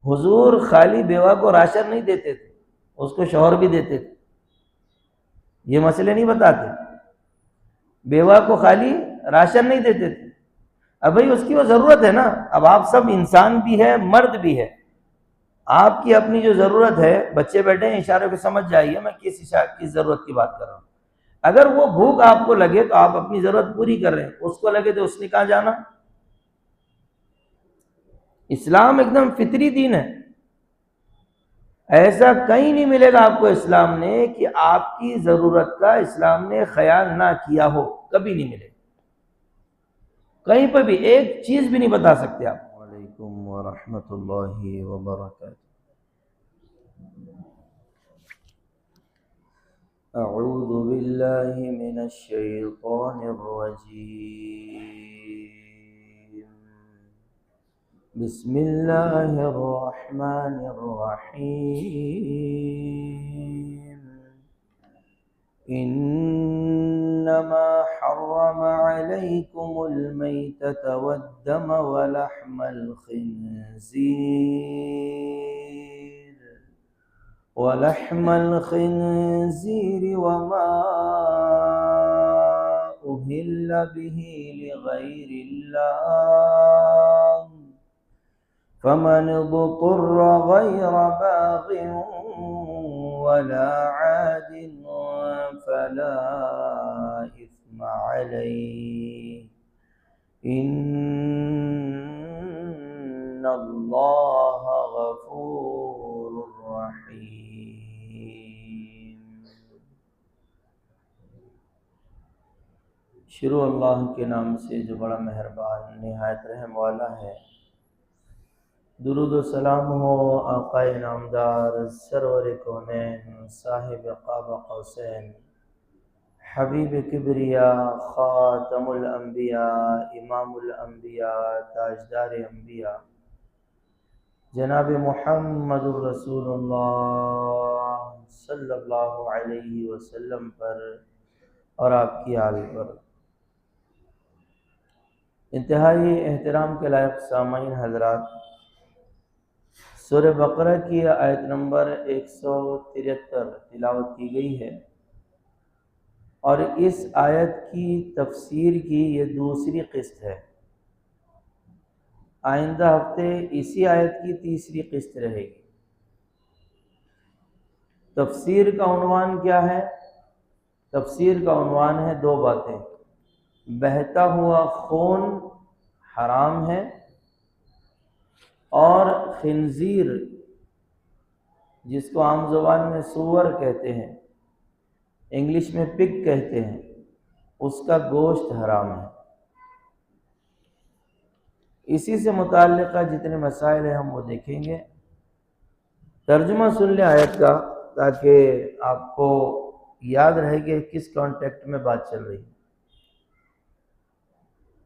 حضور خالی بیوہ کو راشن نہیں دیتے تھے، اس کو شوہر بھی دیتے تھے، یہ مسئلے نہیں بتاتے۔ بیوہ کو خالی راشن نہیں دیتے تھے، اب بھائی اس کی وہ ضرورت ہے نا، اب آپ سب انسان بھی ہے مرد بھی ہے، آپ کی اپنی جو ضرورت ہے، بچے بیٹھے ہیں اشارے پہ سمجھ جائیے میں کس ضرورت کی بات کر رہا ہوں۔ اگر وہ بھوک آپ کو لگے تو آپ اپنی ضرورت پوری کر رہے ہیں، اس کو لگے تو اس نے کہاں جانا۔ اسلام ایک دم فطری دین ہے، ایسا کہیں نہیں ملے گا آپ کو اسلام نے کہ آپ کی ضرورت کا اسلام نے خیال نہ کیا ہو، کبھی نہیں ملے گا، کہیں پہ بھی ایک چیز بھی نہیں بتا سکتے آپ۔ وعلیکم ورحمۃ اللہ وبرکاتہ۔ اعوذ باللہ من الشیطان الرجیم، بسم اللہ الرحمن الرحیم، انما حرم علیکم المیتۃ والدم ولحم الخنزیر وما أهل به لغير الله فمن اضطر غير باغ ولا عاد فلا إثم عليه إن الله غفور رحيم۔ شروع اللہ کے نام سے جو بڑا مہربان نہایت رحم والا ہے۔ درود و سلام ہو آقا نامدار سرور کونین صاحب قاب قوسین حبیب کبریا خاتم الانبیاء امام الانبیاء تاجدار انبیاء جناب محمد الرسول اللہ صلی اللہ علیہ وسلم پر اور آپ کی آل پر۔ انتہائی احترام کے لائق سامعین حضرات، سورہ بقرہ کی آیت نمبر 173 تلاوت کی گئی ہے، اور اس آیت کی تفسیر کی یہ دوسری قسط ہے۔ آئندہ ہفتے اسی آیت کی تیسری قسط رہے گی۔ تفسیر کا عنوان کیا ہے؟ تفسیر کا عنوان ہے دو باتیں، بہتا ہوا خون حرام ہے، اور خنزیر جس کو عام زبان میں سور کہتے ہیں، انگلش میں پگ کہتے ہیں، اس کا گوشت حرام ہے۔ اسی سے متعلقہ جتنے مسائل ہیں ہم وہ دیکھیں گے۔ ترجمہ سن لیں آیت کا تاکہ آپ کو یاد رہے کہ کس کانٹیکٹ میں بات چل رہی ہے۔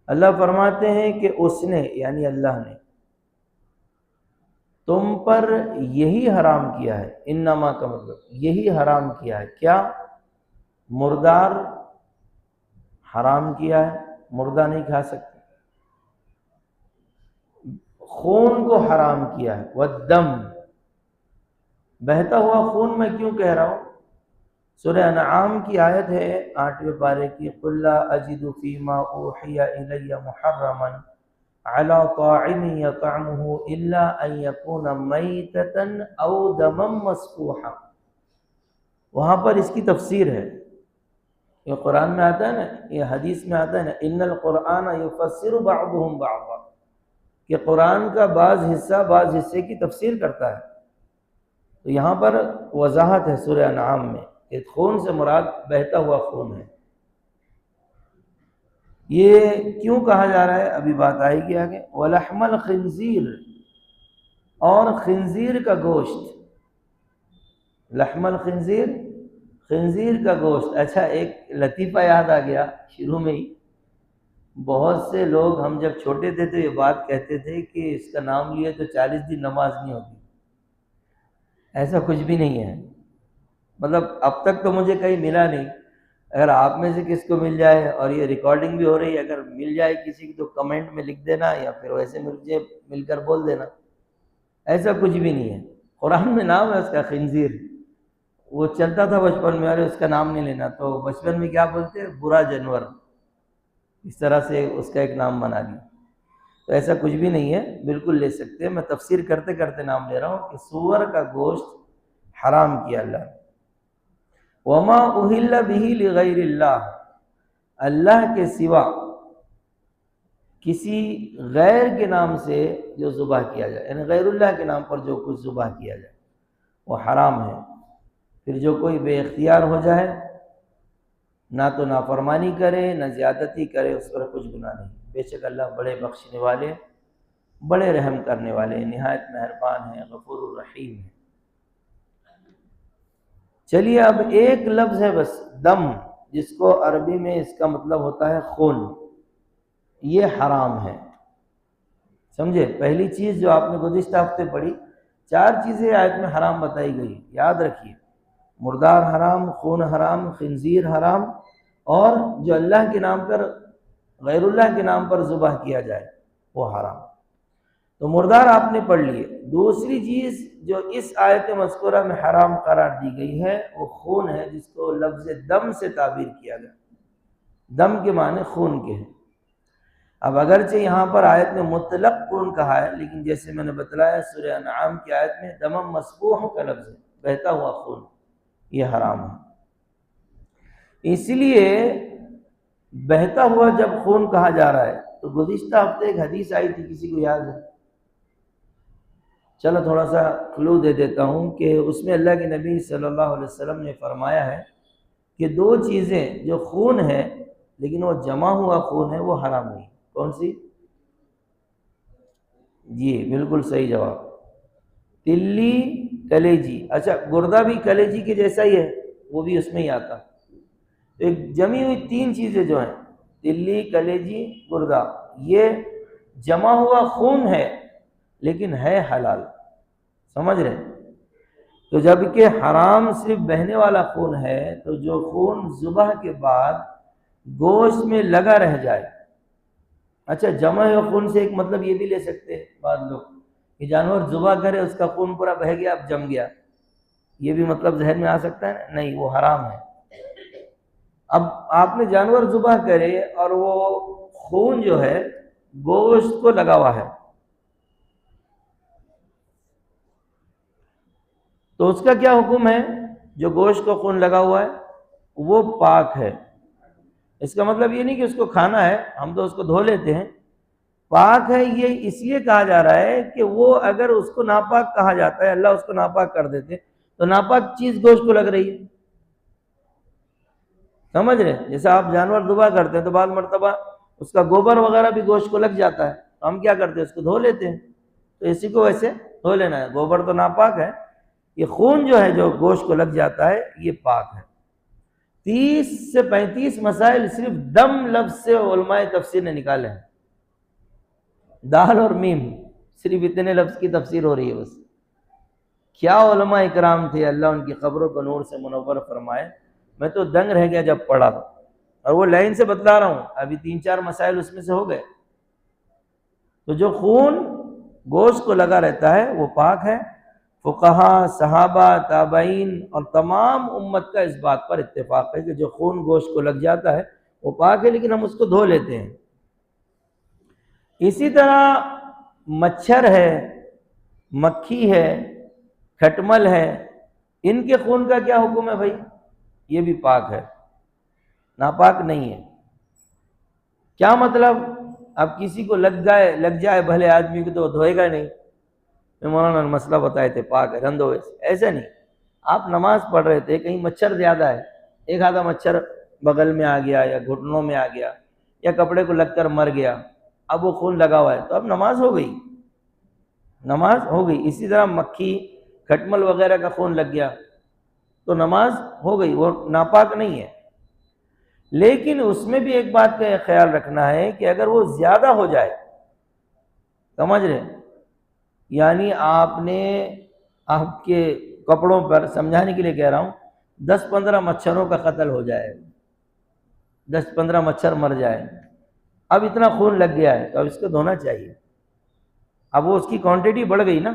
اللہ فرماتے ہیں کہ اس نے یعنی اللہ نے تم پر یہی حرام کیا ہے، انما کا مطلب یہی حرام کیا ہے، کیا؟ مردار حرام کیا ہے، مردہ نہیں کھا سکتے، خون کو حرام کیا ہے، والدم، بہتا ہوا خون میں کیوں کہہ رہا ہوں؟ سورہ انعام کی آیت ہے 8ویں پارے کی، قُلْ لَا أَجِدُ فِي مَا أُوحِيَ إِلَيَّ مُحَرَّمًا عَلَى طَاعِمٍ يَطْعَمُهُ إِلَّا أَن يَكُونَ مَيْتَةً أَوْ دَمًا مَّسْفُوحًا۔ وہاں پر اس کی تفسیر ہے، یہ قرآن میں آتا ہے نا، یہ حدیث میں آتا ہے نا، إِنَّ الْقُرْآنَ يُفَسِّرُ بَعْضُهُمْ بَعْضًا، کہ قرآن کا بعض حصہ بعض حصے کی تفسیر کرتا ہے۔ تو یہاں پر وضاحت ہے سورہ انعام میں کہ خون سے مراد بہتا ہوا خون ہے۔ یہ کیوں کہا جا رہا ہے ابھی بات آئے گی آگے۔ وَلَحْمَ الْخِنزِيرِ، اور خنزیر کا گوشت، لحم الخنزیر، خنزیر کا گوشت۔ اچھا ایک لطیفہ یاد آ گیا شروع میں ہی، بہت سے لوگ ہم جب چھوٹے تھے تو یہ بات کہتے تھے کہ اس کا نام لیے تو 40 دن نماز نہیں ہوتی۔ ایسا کچھ بھی نہیں ہے، مطلب اب تک تو مجھے کہیں ملا نہیں، اگر آپ میں سے کس کو مل جائے، اور یہ ریکارڈنگ بھی ہو رہی ہے، اگر مل جائے کسی کی تو کمنٹ میں لکھ دینا، یا پھر ویسے مل کر بول دینا۔ ایسا کچھ بھی نہیں ہے۔ قرآن میں نام ہے اس کا خنزیر، وہ چلتا تھا بچپن میں، ارے اس کا نام نہیں لینا، تو بچپن میں کیا بولتے ہیں؟ برا جانور، اس طرح سے اس کا ایک نام بنا لیا۔ تو ایسا کچھ بھی نہیں ہے، بالکل لے سکتے ہیں۔ میں تفسیر کرتے کرتے نام لے رہا ہوں کہ سور کا گوشت حرام کیا اللہ نے۔ وما اہل بہ لغیر اللہ، اللہ کے سوا کسی غیر کے نام سے جو ذبح کیا جائے، یعنی غیر اللہ کے نام پر جو کچھ ذبح کیا جائے وہ حرام ہے۔ پھر جو کوئی بے اختیار ہو جائے، نہ تو نافرمانی کرے نہ زیادتی کرے، اس پر کچھ گناہ نہیں۔ بے شک اللہ بڑے بخشنے والے، بڑے رحم کرنے والے، نہایت مہربان ہیں، غفور الرحیم ہے۔ چلیے اب ایک لفظ ہے بس، دم، جس کو عربی میں اس کا مطلب ہوتا ہے خون، یہ حرام ہے۔ سمجھے؟ پہلی چیز جو آپ نے گزشتہ ہفتے پڑھی، 4 چیزیں آیت میں حرام بتائی گئی، یاد رکھیے، مردار حرام، خون حرام، خنزیر حرام، اور جو اللہ کے نام پر، غیر اللہ کے نام پر ذبح کیا جائے وہ حرام۔ تو مردار آپ نے پڑھ لیے۔ دوسری چیز جو اس آیت مذکورہ میں حرام قرار دی گئی ہے وہ خون ہے، جس کو لفظ دم سے تعبیر کیا گیا۔ دم کے معنی خون کے ہیں۔ اب اگرچہ یہاں پر آیت میں مطلق خون کہا ہے، لیکن جیسے میں نے بتلایا سورہ انعام کی آیت میں دمم مسفوح کا لفظ ہے، بہتا ہوا خون، یہ حرام ہے۔ اس لیے بہتا ہوا جب خون کہا جا رہا ہے تو گزشتہ ہفتے ایک حدیث آئی تھی، کسی کو یاد ہے؟ چلو تھوڑا سا کلو دے دیتا ہوں کہ اس میں اللہ کے نبی صلی اللہ علیہ وسلم نے فرمایا ہے کہ 2 چیزیں جو خون ہے لیکن وہ جمع ہوا خون ہے وہ حرام نہیں۔ کون سی؟ جی بالکل صحیح جواب، تلی، کلیجی۔ اچھا گردہ بھی کلیجی کے جیسا ہی ہے، وہ بھی اس میں ہی آتا۔ ایک جمی ہوئی 3 چیزیں جو ہیں، تلی، کلیجی، گردہ، یہ جمع ہوا خون ہے لیکن ہے حلال، سمجھ رہے؟ تو جبکہ حرام صرف بہنے والا خون ہے، تو جو خون ذبح کے بعد گوشت میں لگا رہ جائے، اچھا جمع ہوئے خون سے ایک مطلب یہ بھی لے سکتے ہیں بعض لوگ کہ جانور ذبح کرے، اس کا خون پورا بہہ گیا، اب جم گیا، یہ بھی مطلب ذہن میں آ سکتا ہے؟ نہیں، وہ حرام ہے۔ اب آپ نے جانور ذبح کرے اور وہ خون جو ہے گوشت کو لگا ہوا ہے، تو اس کا کیا حکم ہے؟ جو گوشت کو خون لگا ہوا ہے وہ پاک ہے۔ اس کا مطلب یہ نہیں کہ اس کو کھانا ہے، ہم تو اس کو دھو لیتے ہیں۔ پاک ہے یہ اس لیے کہا جا رہا ہے کہ وہ اگر اس کو ناپاک کہا جاتا ہے، اللہ اس کو ناپاک کر دیتے تو ناپاک چیز گوشت کو لگ رہی ہے، سمجھ رہے؟ جیسے آپ جانور ذبح کرتے ہیں تو بعض مرتبہ اس کا گوبر وغیرہ بھی گوشت کو لگ جاتا ہے، تو ہم کیا کرتے ہیں؟ اس کو دھو لیتے ہیں۔ تو اسی کو ویسے دھو لینا ہے، گوبر تو ناپاک ہے، یہ خون جو ہے جو گوشت کو لگ جاتا ہے یہ پاک ہے۔ 30 سے 35 مسائل صرف دم لفظ سے علماء تفسیر نے نکالے ہیں، دال اور میم، صرف اتنے لفظ کی تفسیر ہو رہی ہے بس۔ کیا علماء اکرام تھے، اللہ ان کی قبروں کو نور سے منور فرمائے۔ میں تو دنگ رہ گیا جب پڑھا تھا، اور وہ لائن سے بتلا رہا ہوں، ابھی 3-4 مسائل اس میں سے ہو گئے۔ تو جو خون گوشت کو لگا رہتا ہے وہ پاک ہے۔ فقہا، صحابہ، تابعین اور تمام امت کا اس بات پر اتفاق ہے کہ جو خون گوشت کو لگ جاتا ہے وہ پاک ہے، لیکن ہم اس کو دھو لیتے ہیں۔ اسی طرح مچھر ہے، مکھی ہے، کھٹمل ہے، ان کے خون کا کیا حکم ہے بھائی؟ یہ بھی پاک ہے، ناپاک نہیں ہے۔ کیا مطلب؟ اب کسی کو لگ جائے بھلے آدمی کو تو دھوئے گا نہیں، مولانا مسئلہ بتائے تھے پاک ہے، رندو ایسا نہیں۔ آپ نماز پڑھ رہے تھے، کہیں مچھر زیادہ ہے، ایک آدھا مچھر بغل میں آ گیا یا گھٹنوں میں آ گیا یا کپڑے کو لگ کر مر گیا، اب وہ خون لگا ہوا ہے تو اب نماز ہو گئی، نماز ہو گئی۔ اسی طرح مکھی، کھٹمل وغیرہ کا خون لگ گیا تو نماز ہو گئی، وہ ناپاک نہیں ہے۔ لیکن اس میں بھی ایک بات کا خیال رکھنا ہے کہ اگر وہ زیادہ ہو جائے، سمجھ رہے، یعنی آپ کے کپڑوں پر، سمجھانے کے لیے کہہ رہا ہوں، 10-15 مچھروں کا قتل ہو جائے، 10-15 مچھر مر جائے، اب اتنا خون لگ گیا ہے تو اب اس کو دھونا چاہیے۔ اب وہ اس کی کوانٹٹی بڑھ گئی نا،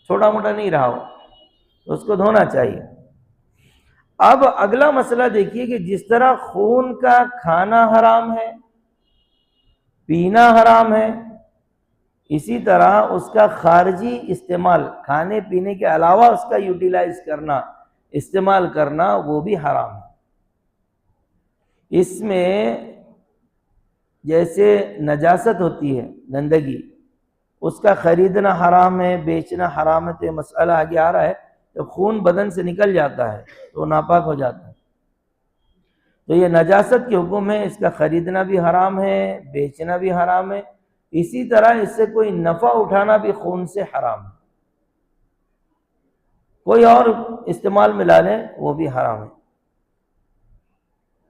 چھوٹا موٹا نہیں رہا ہو تو اس کو دھونا چاہیے۔ اب اگلا مسئلہ دیکھیے کہ جس طرح خون کا کھانا حرام ہے، پینا حرام ہے، اسی طرح اس کا خارجی استعمال، کھانے پینے کے علاوہ اس کا یوٹیلائز کرنا، استعمال کرنا، وہ بھی حرام ہے۔ اس میں جیسے نجاست ہوتی ہے، گندگی، اس کا خریدنا حرام ہے، بیچنا حرام ہے، تو یہ مسئلہ آگے آ رہا ہے۔ جب خون بدن سے نکل جاتا ہے تو ناپاک ہو جاتا ہے، تو یہ نجاست کے حکم ہے، اس کا خریدنا بھی حرام ہے، بیچنا بھی حرام ہے، اسی طرح اس سے کوئی نفع اٹھانا بھی خون سے حرام ہے، کوئی اور استعمال میں لا لیں وہ بھی حرام ہے۔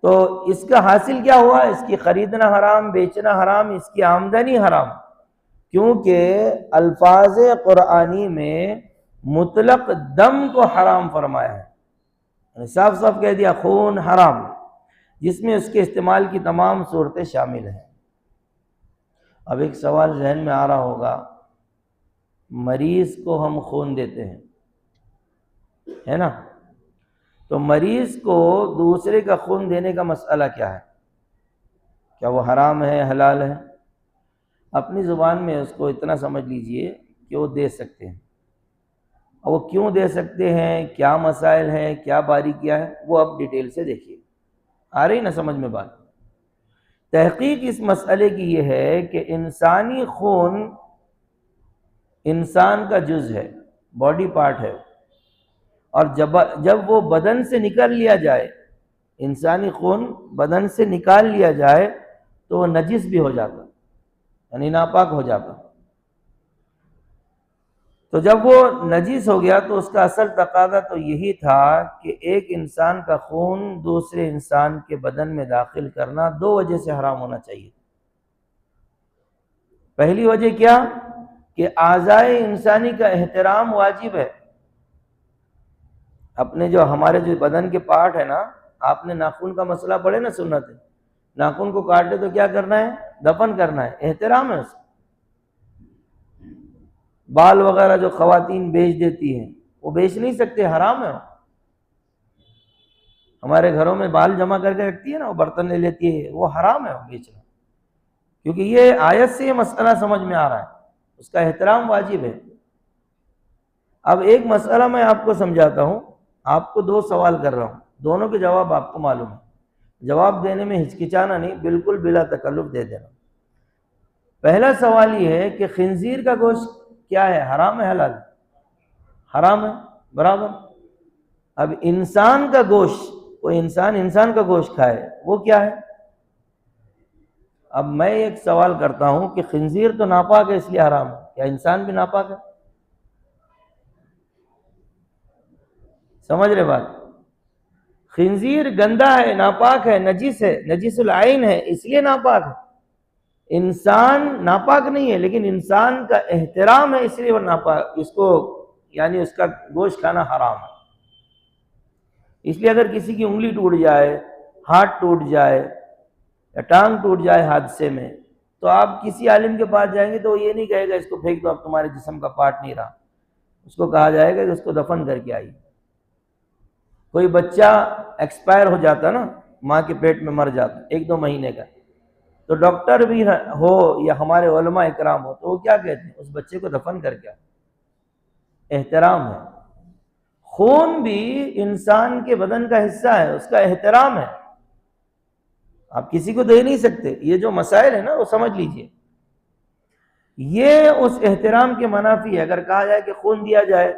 تو اس کا حاصل کیا ہوا؟ اس کی خریدنا حرام، بیچنا حرام، اس کی آمدنی حرام، کیونکہ الفاظ قرآنی میں مطلق دم کو حرام فرمایا ہے، صاف صاف کہہ دیا خون حرام، جس میں اس کے استعمال کی تمام صورتیں شامل ہیں۔ اب ایک سوال ذہن میں آ رہا ہوگا، مریض کو ہم خون دیتے ہیں، ہے نا؟ تو مریض کو دوسرے کا خون دینے کا مسئلہ کیا ہے؟ کیا وہ حرام ہے، حلال ہے؟ اپنی زبان میں اس کو اتنا سمجھ لیجئے کہ وہ دے سکتے ہیں، اور وہ کیوں دے سکتے ہیں، کیا مسائل ہیں، کیا باریکیاں ہیں، وہ اب ڈیٹیل سے دیکھیے۔ آ رہی نا سمجھ میں بات؟ تحقیق اس مسئلے کی یہ ہے کہ انسانی خون انسان کا جز ہے، باڈی پارٹ ہے، اور جب وہ بدن سے نکل لیا جائے، انسانی خون بدن سے نکال لیا جائے تو وہ نجس بھی ہو جاتا، یعنی ناپاک ہو جاتا۔ تو جب وہ نجس ہو گیا تو اس کا اصل تقاضا تو یہی تھا کہ ایک انسان کا خون دوسرے انسان کے بدن میں داخل کرنا دو وجہ سے حرام ہونا چاہیے۔ پہلی وجہ کیا؟ کہ اعضائے انسانی کا احترام واجب ہے۔ اپنے جو ہمارے جو بدن کے پارٹ ہے نا، آپ نے ناخن کا مسئلہ پڑھے نا، سنت ہے، ناخن کو کاٹے تو کیا کرنا ہے؟ دفن کرنا ہے، احترام ہے اس کا۔ بال وغیرہ جو خواتین بیچ دیتی ہیں وہ بیچ نہیں سکتے، حرام ہے۔ ہمارے گھروں میں بال جمع کر کے رکھتی ہے نا، وہ برتن لے لیتی ہے، وہ حرام ہے وہ بیچنا، کیونکہ یہ آیت سے یہ مسئلہ سمجھ میں آ رہا ہے، اس کا احترام واجب ہے۔ اب ایک مسئلہ میں آپ کو سمجھاتا ہوں، آپ کو دو سوال کر رہا ہوں، دونوں کے جواب آپ کو معلوم ہے، جواب دینے میں ہچکچانا نہیں، بالکل بلا تکلف دے دینا۔ پہلا سوال یہ ہے کہ خنزیر کا گوشت کیا ہے، حرام ہے حلال ہے؟ حرام ہے، برابر۔ اب انسان کا گوشت، کوئی انسان کا گوشت کھائے، وہ کیا ہے؟ اب میں ایک سوال کرتا ہوں کہ خنزیر تو ناپاک ہے اس لیے حرام ہے، کیا انسان بھی ناپاک ہے؟ سمجھ رہے بات؟ خنزیر گندا ہے، ناپاک ہے، نجس ہے، نجس العین ہے، اس لیے ناپاک ہے۔ انسان ناپاک نہیں ہے، لیکن انسان کا احترام ہے، اس لیے وہ ناپاک، اس کو یعنی اس کا گوشت کھانا حرام ہے۔ اس لیے اگر کسی کی انگلی ٹوٹ جائے، ہاتھ ٹوٹ جائے یا ٹانگ ٹوٹ جائے حادثے میں، تو آپ کسی عالم کے پاس جائیں گے تو وہ یہ نہیں کہے گا اس کو پھینک دو، اب تمہارے جسم کا پارٹ نہیں رہا، اس کو کہا جائے گا کہ اس کو دفن کر کے آئیے۔ کوئی بچہ ایکسپائر ہو جاتا نا، ماں کے پیٹ میں مر جاتا 1-2 مہینے کا، تو ڈاکٹر بھی ہو یا ہمارے علماء اکرام ہو تو وہ کیا کہتے ہیں؟ اس بچے کو دفن کر کے آؤ، احترام ہے۔ خون بھی انسان کے بدن کا حصہ ہے، اس کا احترام ہے، آپ کسی کو دے نہیں سکتے۔ یہ جو مسائل ہے نا وہ سمجھ لیجئے، یہ اس احترام کے منافی ہے۔ اگر کہا جائے کہ خون دیا جائے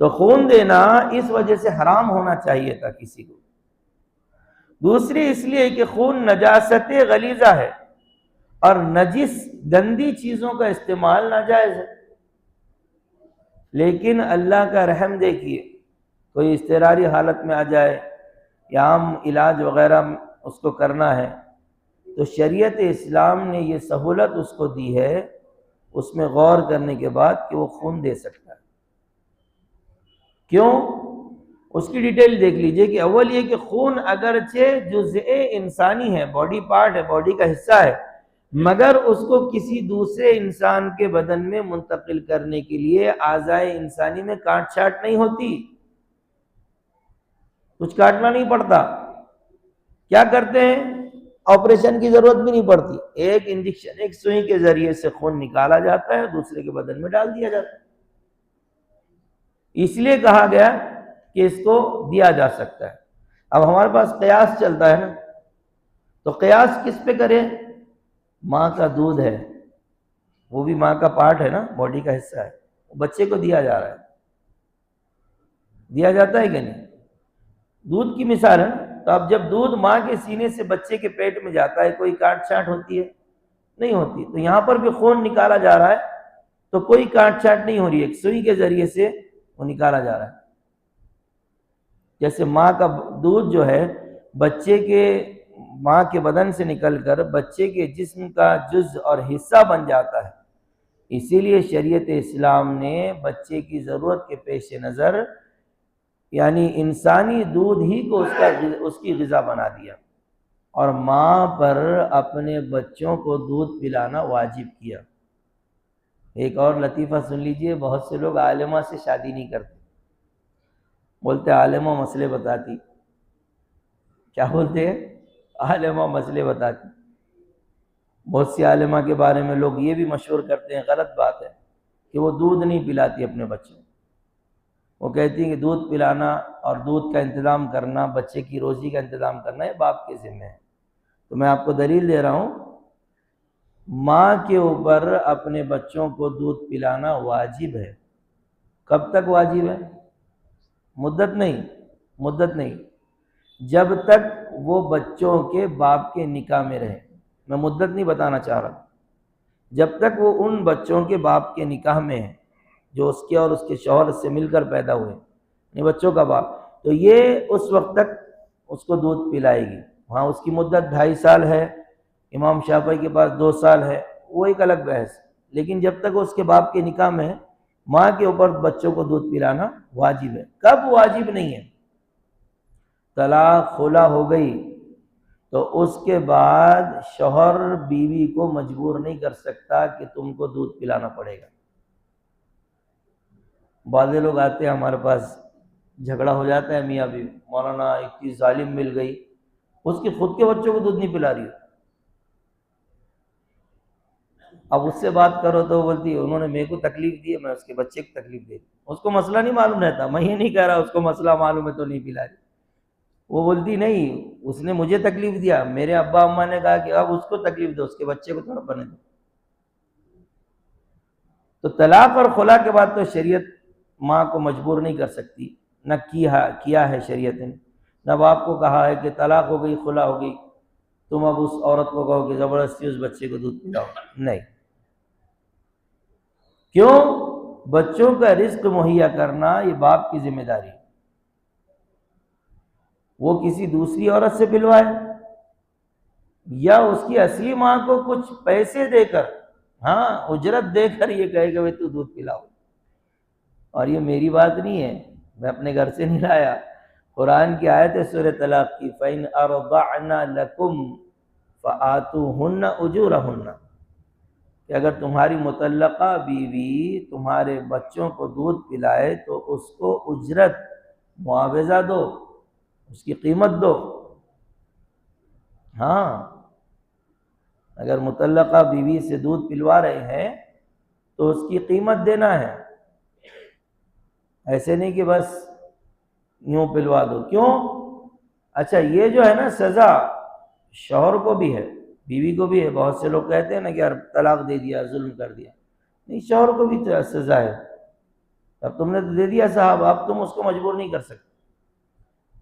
تو خون دینا اس وجہ سے حرام ہونا چاہیے تھا کسی کو۔ دوسری اس لیے کہ خون نجاست غلیظہ ہے، اور نجس گندی چیزوں کا استعمال ناجائز ہے۔ لیکن اللہ کا رحم دیکھیے، کوئی اضطراری حالت میں آ جائے یا عام علاج وغیرہ اس کو کرنا ہے تو شریعت اسلام نے یہ سہولت اس کو دی ہے، اس میں غور کرنے کے بعد کہ وہ خون دے سکتا ہے۔ کیوں؟ اس کی ڈیٹیل دیکھ لیجئے کہ اول یہ کہ خون اگرچہ جزء انسانی ہے، باڈی پارٹ ہے، باڈی کا حصہ ہے، مگر اس کو کسی دوسرے انسان کے بدن میں منتقل کرنے کے لیے اعضائے انسانی میں کاٹ چھانٹ نہیں ہوتی، کچھ کاٹنا نہیں پڑتا. کیا کرتے ہیں؟ آپریشن کی ضرورت بھی نہیں پڑتی، ایک انجیکشن، ایک سوئی کے ذریعے سے خون نکالا جاتا ہے، دوسرے کے بدن میں ڈال دیا جاتا ہے. اس لیے کہا گیا کہ اس کو دیا جا سکتا ہے. اب ہمارے پاس قیاس چلتا ہے نا، تو قیاس کس پہ کریں؟ ماں کا دودھ ہے، وہ بھی ماں کا پارٹ ہے نا، باڈی کا حصہ ہے، بچے کو دیا جا رہا ہے، دیا جاتا ہے کہ نہیں؟ دودھ کی مثال ہے نا. تو اب جب دودھ ماں کے سینے سے بچے کے پیٹ میں جاتا ہے، کوئی کاٹ چھانٹ ہوتی ہے؟ نہیں ہوتی. تو یہاں پر بھی خون نکالا جا رہا ہے تو کوئی کاٹ چھانٹ نہیں ہو رہی ہے، ایک سوئی کے ذریعے سے وہ نکالا جا رہا ہے. جیسے ماں کا دودھ جو ہے بچے کے ماں کے بدن سے نکل کر بچے کے جسم کا جز اور حصہ بن جاتا ہے. اسی لیے شریعت اسلام نے بچے کی ضرورت کے پیش نظر یعنی انسانی دودھ ہی کو اس کی غذا بنا دیا، اور ماں پر اپنے بچوں کو دودھ پلانا واجب کیا. ایک اور لطیفہ سن لیجئے، بہت سے لوگ عالمہ سے شادی نہیں کرتے، بولتے عالمہ مسئلے بتاتی. کیا بولتے ہیں؟ عالمہ مسئلے بتاتی. بہت سی عالمہ کے بارے میں لوگ یہ بھی مشہور کرتے ہیں، غلط بات ہے، کہ وہ دودھ نہیں پلاتی اپنے بچوں. وہ کہتی ہیں کہ دودھ پلانا اور دودھ کا انتظام کرنا، بچے کی روزی کا انتظام کرنا، یہ باپ کے ذمہ ہے. تو میں آپ کو دلیل دے رہا ہوں، ماں کے اوپر اپنے بچوں کو دودھ پلانا واجب ہے. کب تک واجب ہے؟ مدت نہیں، جب تک وہ بچوں کے باپ کے نکاح میں رہے. میں مدت نہیں بتانا چاہ رہا، جب تک وہ ان بچوں کے باپ کے نکاح میں ہے جو اس کے اور اس کے شوہر سے مل کر پیدا ہوئے، یعنی بچوں کا باپ، تو یہ اس وقت تک اس کو دودھ پلائے گی. وہاں اس کی مدت 2.5 سال ہے، امام شافعی کے پاس 2 سال ہے، وہ ایک الگ بحث. لیکن جب تک وہ اس کے باپ کے نکاح میں ہے، ماں کے اوپر بچوں کو دودھ پلانا واجب ہے. کب واجب نہیں ہے؟ طلاق خلا ہو گئی تو اس کے بعد شوہر بیوی کو مجبور نہیں کر سکتا کہ تم کو دودھ پلانا پڑے گا. بعض لوگ آتے ہیں ہمارے پاس، جھگڑا ہو جاتا ہے میاں بیوی، مولانا ایک چیز ظالم مل گئی، اس کے خود کے بچوں کو دودھ نہیں پلا رہی. اب اس سے بات کرو تو وہ بولتی ہے انہوں نے میرے کو تکلیف دی ہے، میں اس کے بچے کو تکلیف دے دی. اس کو مسئلہ نہیں معلوم رہتا، میں یہ نہیں کہہ رہا اس کو مسئلہ معلوم ہے تو نہیں پلا رہی. وہ بولتی نہیں، اس نے مجھے تکلیف دیا، میرے ابا اماں نے کہا کہ اب اس کو تکلیف دو، اس کے بچے کو تھوڑا بنے دو. تو طلاق اور خلا کے بعد تو شریعت ماں کو مجبور نہیں کر سکتی، نہ کیا ہے شریعت نے، نہ باپ کو کہا ہے کہ طلاق ہو گئی، خلا ہو گئی، تم اب اس عورت کو کہو کہ زبردستی اس بچے کو دودھ پلاؤ. نہیں. کیوں؟ بچوں کا رزق مہیا کرنا یہ باپ کی ذمہ داری ہے. وہ کسی دوسری عورت سے پلوائے یا اس کی اصلی ماں کو کچھ پیسے دے کر، اجرت دے کر یہ کہے کہ تو دودھ پلاؤ. اور یہ میری بات نہیں ہے، میں اپنے گھر سے نہیں لایا، قرآن کی آیت ہے سورہ طلاق کی، فَإِنْ أَرْضَعْنَ لَكُمْ فَآتُوهُنَّ أُجُورَهُنَّ، کہ اگر تمہاری مطلقہ بیوی تمہارے بچوں کو دودھ پلائے تو اس کو اجرت، معاوضہ دو، اس کی قیمت دو. اگر مطلقہ بیوی سے دودھ پلوا رہے ہیں تو اس کی قیمت دینا ہے، ایسے نہیں کہ بس یوں پلوا دو. کیوں؟ اچھا یہ جو ہے نا سزا شوہر کو بھی ہے، بیوی کو بھی ہے. بہت سے لوگ کہتے ہیں نا کہ یار طلاق دے دیا، ظلم کر دیا. نہیں، شوہر کو بھی سزا ہے. اب تم نے تو دے دیا صاحب، اب تم اس کو مجبور نہیں کر سکتے.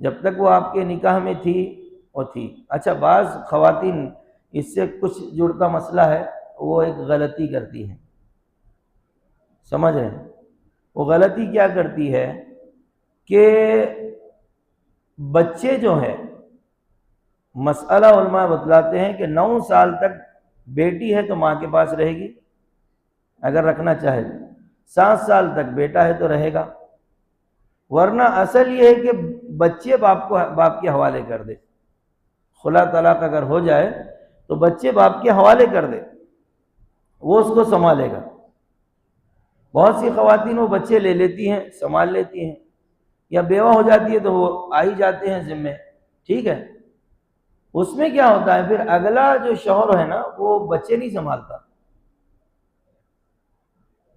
جب تک وہ آپ کے نکاح میں تھی وہ تھی. اچھا بعض خواتین، اس سے کچھ جڑتا مسئلہ ہے، وہ ایک غلطی کرتی ہیں، سمجھ رہے ہیں؟ وہ غلطی کیا کرتی ہے کہ بچے جو ہیں، مسئلہ علماء بتلاتے ہیں کہ 9 سال تک بیٹی ہے تو ماں کے پاس رہے گی اگر رکھنا چاہے، 7 سال تک بیٹا ہے تو رہے گا، ورنہ اصل یہ ہے کہ بچے باپ کے حوالے کر دے. خلا طلاق اگر ہو جائے تو بچے باپ کے حوالے کر دے، وہ اس کو سنبھالے گا۔ بہت سی خواتین وہ بچے لے لیتی ہیں، سنبھال لیتی ہیں، یا بیوہ ہو جاتی ہے تو وہ آ ہی جاتے ہیں ذمے، ٹھیک ہے۔ اس میں کیا ہوتا ہے پھر اگلا جو شوہر ہے نا وہ بچے نہیں سنبھالتا۔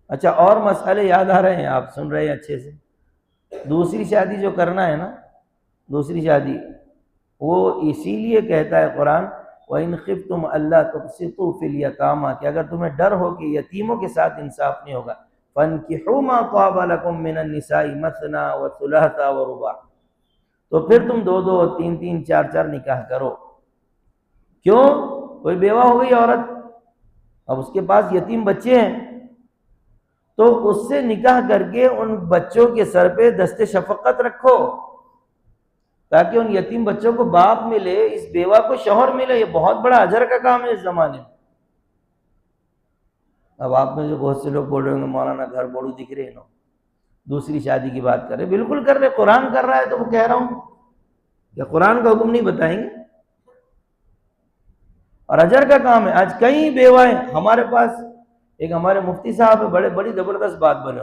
اچھا اور مسئلے یاد آ رہے ہیں، آپ سن رہے ہیں اچھے سے؟ دوسری شادی جو کرنا ہے نا، دوسری شادی، وہ اسی لیے کہتا ہے قرآن وَإِنْ خِفْتُمْ أَلَّا تُقْسِطُوا فِي الْيَتَامَىٰ، کہ اگر تمہیں ڈر ہو کہ یتیموں کے ساتھ انصاف نہیں ہوگا، فَانْكِحُوا مَا طَابَ لَكُم مِّنَ النِّسَاءِ مَثْنَىٰ وَثُلَاثَ وَرُبَاعَ، تو پھر تم 2 3 4 نکاح کرو۔ کیوں؟ کوئی بیوہ ہو گئی عورت، اب اس کے پاس یتیم بچے ہیں، تو اس سے نکاح کر کے ان بچوں کے سر پہ دست شفقت رکھو، تاکہ ان یتیم بچوں کو باپ ملے، اس بیوہ کو شوہر ملے۔ یہ بہت بڑا اجر کا کام ہے اس زمانے میں۔ اب آپ میں جو بہت سے لوگ بول رہے ہوں گے مولانا گھر بوڑو دکھ رہے ہیں، دوسری شادی کی بات کر رہے، بالکل کر رہے، قرآن کر رہا ہے تو وہ کہہ رہا ہوں کہ قرآن کا حکم نہیں بتائیں گے؟ اور اجر کا کام ہے۔ آج کئی بیوائیں ہمارے پاس، ایک ہمارے مفتی صاحب ہے، بڑی زبردست بات بنے،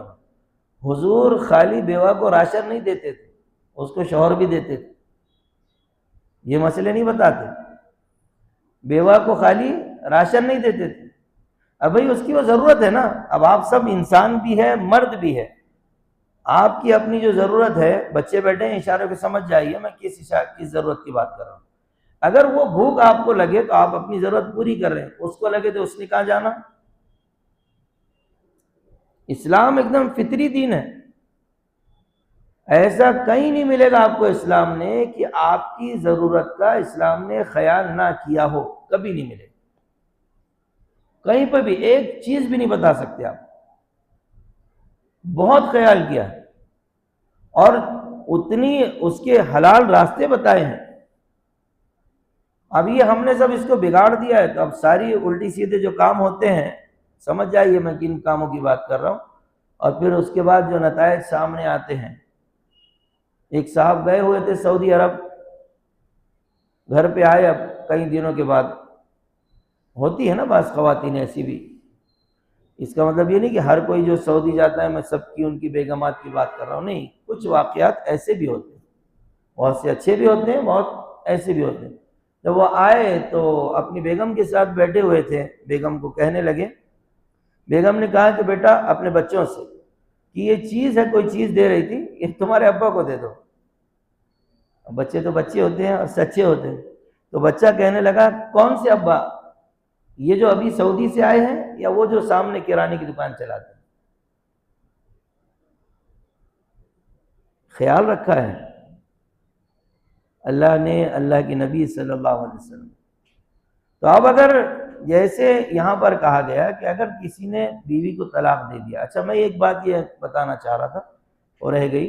حضور خالی بیوہ کو راشن نہیں دیتے تھے، اس کو شوہر بھی دیتے تھے۔ یہ مسئلے نہیں بتاتے، بیوہ کو خالی راشن نہیں دیتے تھے، اب بھائی اس کی وہ ضرورت ہے نا۔ اب آپ سب انسان بھی ہے، مرد بھی ہے، آپ کی اپنی جو ضرورت ہے، بچے بیٹھے ہیں اشارے پہ سمجھ جائیے میں کس ضرورت کی بات کر رہا ہوں۔ اگر وہ بھوک آپ کو لگے تو آپ اپنی ضرورت پوری کر رہے ہیں، اس کو لگے تو اس نے کہاں جانا۔ اسلام ایک دم فطری دین ہے، ایسا کہیں نہیں ملے گا آپ کو اسلام نے کہ آپ کی ضرورت کا اسلام نے خیال نہ کیا ہو، کبھی نہیں ملے گا۔ کہیں پہ بھی ایک چیز بھی نہیں بتا سکتے آپ، بہت خیال کیا ہے اور اتنی اس کے حلال راستے بتائے ہیں۔ اب یہ ہم نے سب اس کو بگاڑ دیا ہے، تو اب ساری الٹی سیدھے جو کام ہوتے ہیں، سمجھ جائیے میں کن کاموں کی بات کر رہا ہوں، اور پھر اس کے بعد جو نتائج سامنے آتے ہیں۔ ایک صاحب گئے ہوئے تھے سعودی عرب، گھر پہ آئے اب کئی دنوں کے بعد، ہوتی ہے نا بعض خواتین ایسی بھی، اس کا مطلب یہ نہیں کہ ہر کوئی جو سعودی جاتا ہے میں سب کی ان کی بیگمات کی بات کر رہا ہوں، نہیں، کچھ واقعات ایسے بھی ہوتے ہیں، بہت سے اچھے بھی ہوتے ہیں، بہت ایسے بھی ہوتے ہیں۔ جب وہ آئے تو اپنی بیگم کے ساتھ بیٹھے ہوئے تھے، بیگم کو کہنے لگے، بیگم نے کہا کہ بیٹا اپنے بچوں سے کہ یہ چیز ہے، کوئی چیز دے رہی تھی، یہ تمہارے ابا کو دے دو۔ بچے تو بچے ہوتے ہیں اور سچے ہوتے ہیں، تو بچہ کہنے لگا کون سے ابا، یہ جو ابھی سعودی سے آئے ہیں یا وہ جو سامنے کرانے کی دکان چلاتے ہیں؟ خیال رکھا ہے اللہ نے، اللہ کے نبی صلی اللہ علیہ وسلم۔ تو اب اگر جیسے یہاں پر کہا گیا کہ اگر کسی نے بیوی کو طلاق دے دیا، اچھا میں ایک بات یہ بتانا چاہ رہا تھا اور رہ گئی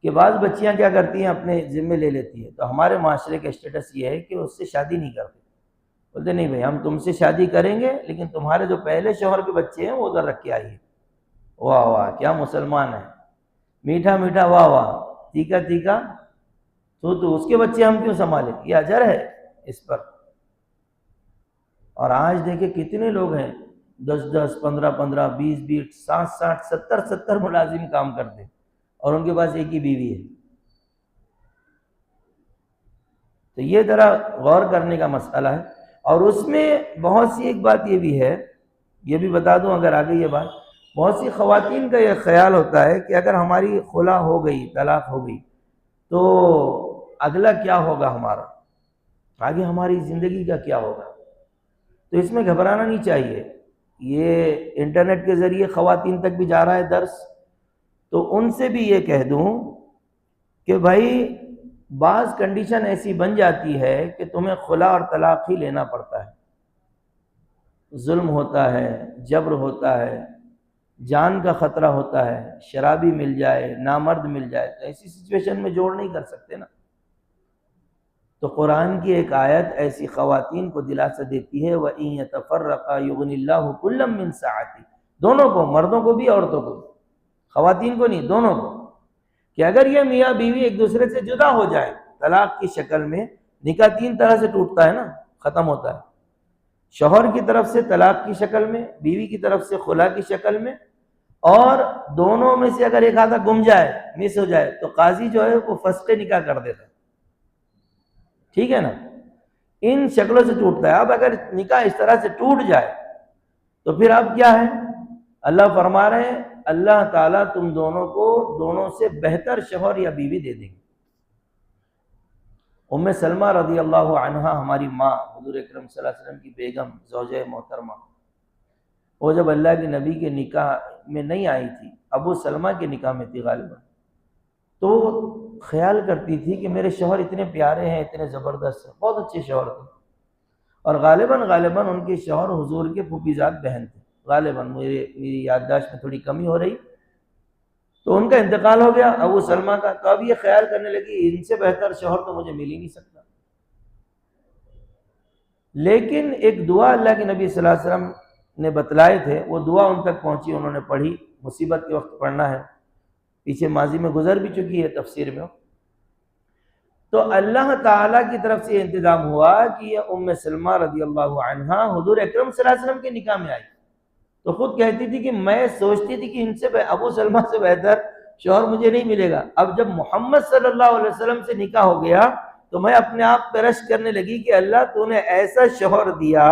کہ بعض بچیاں کیا کرتی ہیں، اپنے ذمے لے لیتی ہیں، تو ہمارے معاشرے کا اسٹیٹس یہ ہے کہ اس سے شادی نہیں کرتے، بولتے نہیں بھائی ہم تم سے شادی کریں گے لیکن تمہارے جو پہلے شوہر کے بچے ہیں وہ ادھر رکھ کے آئیے۔ واہ واہ کیا مسلمان ہے، میٹھا میٹھا واہ واہ، تیکا تیکا تو اس کے بچے ہم کیوں سنبھالیں، یہ اجر ہے اس پر۔ اور آج دیکھیں کتنے لوگ ہیں، 10 15 15 20 20 60 60 70 ملازم کام کرتے ہیں اور ان کے پاس ایک ہی بیوی ہے۔ تو یہ ذرا غور کرنے کا مسئلہ ہے۔ اور اس میں بہت سی ایک بات یہ بھی ہے، یہ بھی بتا دوں اگر آگے یہ بات، بہت سی خواتین کا یہ خیال ہوتا ہے کہ اگر ہماری خلا ہو گئی، طلاق ہو گئی، تو اگلا کیا ہوگا، ہمارا آگے ہماری زندگی کا کیا ہوگا۔ تو اس میں گھبرانا نہیں چاہیے، یہ انٹرنیٹ کے ذریعے خواتین تک بھی جا رہا ہے درس، تو ان سے بھی یہ کہہ دوں کہ بھائی بعض کنڈیشن ایسی بن جاتی ہے کہ تمہیں خلا اور طلاق ہی لینا پڑتا ہے، ظلم ہوتا ہے، جبر ہوتا ہے، جان کا خطرہ ہوتا ہے، شرابی مل جائے، نامرد مل جائے، تو ایسی سچویشن میں جوڑ نہیں کر سکتے نا۔ تو قرآن کی ایک آیت ایسی خواتین کو دلاسا دیتی ہے وَإِن يَتَفَرَّقَا يُغْنِ اللَّهُ كُلًّا مِّن سَعَتِهِ، دونوں کو، مردوں کو بھی عورتوں کو، خواتین کو نہیں، دونوں کو، کہ اگر یہ میاں بیوی ایک دوسرے سے جدا ہو جائے طلاق کی شکل میں، نکاح 3 طرح سے ٹوٹتا ہے نا، ختم ہوتا ہے. شوہر کی طرف سے طلاق کی شکل میں، بیوی کی طرف سے خلا کی شکل میں، اور دونوں میں سے اگر ایک آدھا گم جائے، مس ہو جائے، تو قاضی جو ہے وہ فسخ نکاح کر دیتا ہے. ٹھیک ہے نا؟ ان شکلوں سے ٹوٹتا ہے. اب اگر نکاح اس طرح سے ٹوٹ جائے تو پھر اب کیا ہے؟ اللہ فرما رہے ہیں اللہ تعالیٰ تم دونوں کو دونوں سے بہتر شوہر یا بیوی دے دیں گے. ام سلمہ رضی اللہ عنہا ہماری ماں حضور اکرم صلی اللہ علیہ وسلم کی بیگم زوجہ محترمہ، وہ جب اللہ کے نبی کے نکاح میں نہیں آئی تھی، ابو سلمہ کے نکاح میں تھی غالباً، تو وہ خیال کرتی تھی کہ میرے شوہر اتنے پیارے ہیں، اتنے زبردست ہیں، بہت اچھے شوہر تھے. اور غالباً ان کے شوہر حضور کے پھوپھی زاد بہن تھے. غالباً میری یادداشت میں تھوڑی کمی ہو رہی. تو ان کا انتقال ہو گیا ابو سلمہ کا. تو اب یہ خیال کرنے لگی ان سے بہتر شوہر تو مجھے مل ہی نہیں سکتا. لیکن ایک دعا اللہ کے نبی صلی اللہ علیہ وسلم نے بتلائے تھے، وہ دعا ان تک پہنچی، انہوں نے پڑھی. مصیبت کے وقت پڑھنا ہے، پیچھے ماضی میں گزر بھی چکی ہے تفسیر میں. تو اللہ تعالیٰ کی طرف سے یہ انتظام ہوا کہ یہ ام سلمہ رضی اللہ عنہا حضور اکرم صلی اللہ علیہ وسلم کے نکاح میں آئی. تو خود کہتی تھی کہ میں سوچتی تھی کہ ان سے ابو سلمہ سے بہتر شوہر مجھے نہیں ملے گا. اب جب محمد صلی اللہ علیہ وسلم سے نکاح ہو گیا تو میں اپنے آپ پہ رشک کرنے لگی کہ اللہ تو نے ایسا شوہر دیا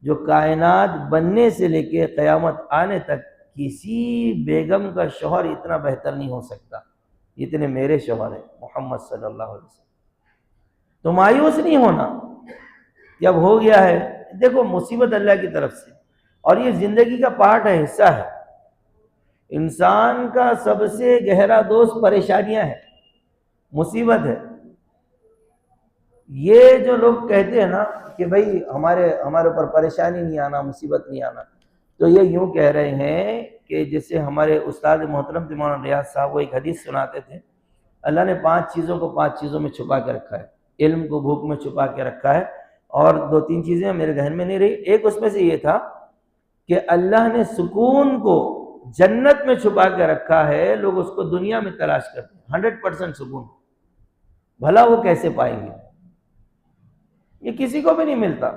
جو کائنات بننے سے لے کے قیامت آنے تک کسی بیگم کا شوہر اتنا بہتر نہیں ہو سکتا اتنے میرے شوہر ہیں محمد صلی اللہ علیہ وسلم. تو مایوس نہیں ہونا جب ہو گیا ہے. دیکھو مصیبت اللہ کی طرف سے، اور یہ زندگی کا پارٹ ہے، حصہ ہے. انسان کا سب سے گہرا دوست پریشانیاں ہیں، مصیبت ہے. یہ جو لوگ کہتے ہیں نا کہ بھائی ہمارے اوپر پریشانی نہیں آنا، مصیبت نہیں آنا، تو یہ یوں کہہ رہے ہیں کہ جیسے ہمارے استاد محترم مولانا ریاض صاحب وہ ایک حدیث سناتے تھے، اللہ نے 5 چیزوں کو 5 چیزوں میں چھپا کے رکھا ہے. علم کو بھوک میں چھپا کے رکھا ہے، اور 2-3 چیزیں میرے ذہن میں نہیں رہی. ایک اس میں سے یہ تھا کہ اللہ نے سکون کو جنت میں چھپا کے رکھا ہے. لوگ اس کو دنیا میں تلاش کرتے ہیں. 100% سکون، بھلا وہ کیسے پائیں گے؟ یہ کسی کو بھی نہیں ملتا.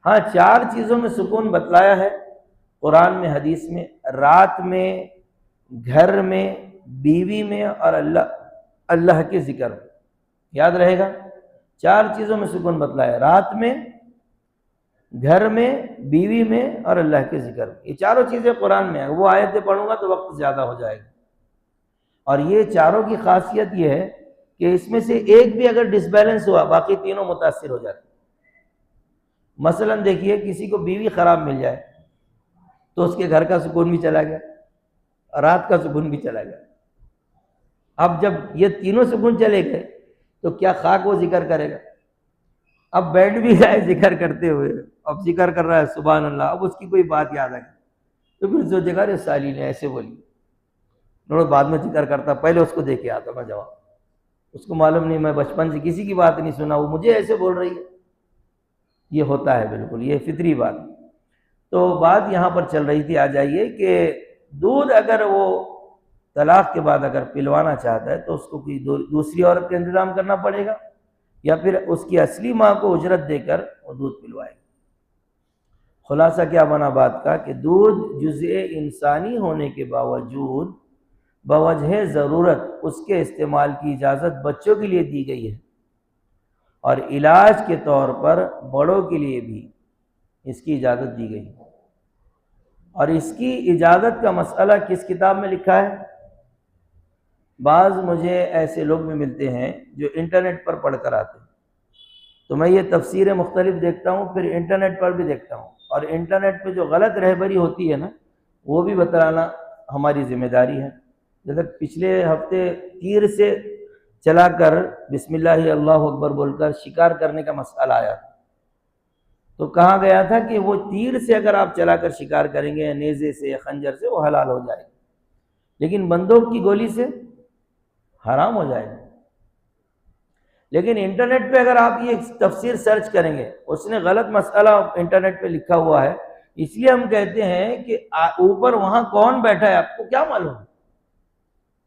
ہاں 4 چیزوں میں سکون بتلایا ہے قرآن میں، حدیث میں: رات میں، گھر میں، بیوی میں، اور اللہ کے ذکر میں. یاد رہے گا، 4 چیزوں میں سکون بتلایا: رات میں، گھر میں، بیوی میں، اور اللہ کے ذکر میں. یہ 4 چیزیں قرآن میں ہیں. وہ آیتیں پڑھوں گا تو وقت زیادہ ہو جائے گا. اور یہ 4 کی خاصیت یہ ہے کہ اس میں سے ایک بھی اگر ڈس بیلنس ہوا باقی تینوں متاثر ہو جاتے. مثلا دیکھیے کسی کو بیوی خراب مل جائے تو اس کے گھر کا سکون بھی چلا گیا، رات کا سکون بھی چلا گیا. اب جب یہ تینوں سکون چلے گئے تو کیا خاک وہ ذکر کرے گا؟ اب بیٹھ بھی جائے ذکر کرتے ہوئے، اب ذکر کر رہا ہے سبحان اللہ، اب اس کی کوئی بات یاد آ گئی تو پھر سوچے گا رے سالی نے ایسے بولی، نوڑو بعد میں ذکر کرتا، پہلے اس کو دے کے آتا میں جواب. اس کو معلوم نہیں، میں بچپن سے کسی کی بات نہیں سنا، وہ مجھے ایسے بول رہی ہے. یہ ہوتا ہے بالکل، یہ فطری بات. تو بات یہاں پر چل رہی تھی، آ جائیے، کہ دودھ اگر وہ طلاق کے بعد اگر پلوانا چاہتا ہے تو اس کو کوئی دوسری عورت کا انتظام کرنا پڑے گا، یا پھر اس کی اصلی ماں کو اجرت دے کر وہ دودھ پلوائے گا. خلاصہ کیا بنا بات کا کہ دودھ جزء انسانی ہونے کے باوجود بوجہ ضرورت اس کے استعمال کی اجازت بچوں کے لیے دی گئی ہے، اور علاج کے طور پر بڑوں کے لیے بھی اس کی اجازت دی گئی. اور اس کی اجازت کا مسئلہ کس کتاب میں لکھا ہے؟ بعض مجھے ایسے لوگ بھی ملتے ہیں جو انٹرنیٹ پر پڑھ کر آتے ہیں، تو میں یہ تفسیریں مختلف دیکھتا ہوں، پھر انٹرنیٹ پر بھی دیکھتا ہوں، اور انٹرنیٹ پہ جو غلط رہبری ہوتی ہے نا وہ بھی بتلانا ہماری ذمہ داری ہے. جیسے پچھلے ہفتے تیر سے چلا کر بسم اللہ اللہ اکبر بول کر شکار کرنے کا مسئلہ آیا تھا، تو کہا گیا تھا کہ وہ تیر سے اگر آپ چلا کر شکار کریں گے، نیزے سے، خنجر سے، وہ حلال ہو جائے گا، لیکن بندوق کی گولی سے حرام ہو جائے گا. لیکن انٹرنیٹ پہ اگر آپ یہ تفسیر سرچ کریں گے، اس نے غلط مسئلہ انٹرنیٹ پہ لکھا ہوا ہے. اس لیے ہم کہتے ہیں کہ اوپر وہاں کون بیٹھا ہے آپ کو کیا معلوم؟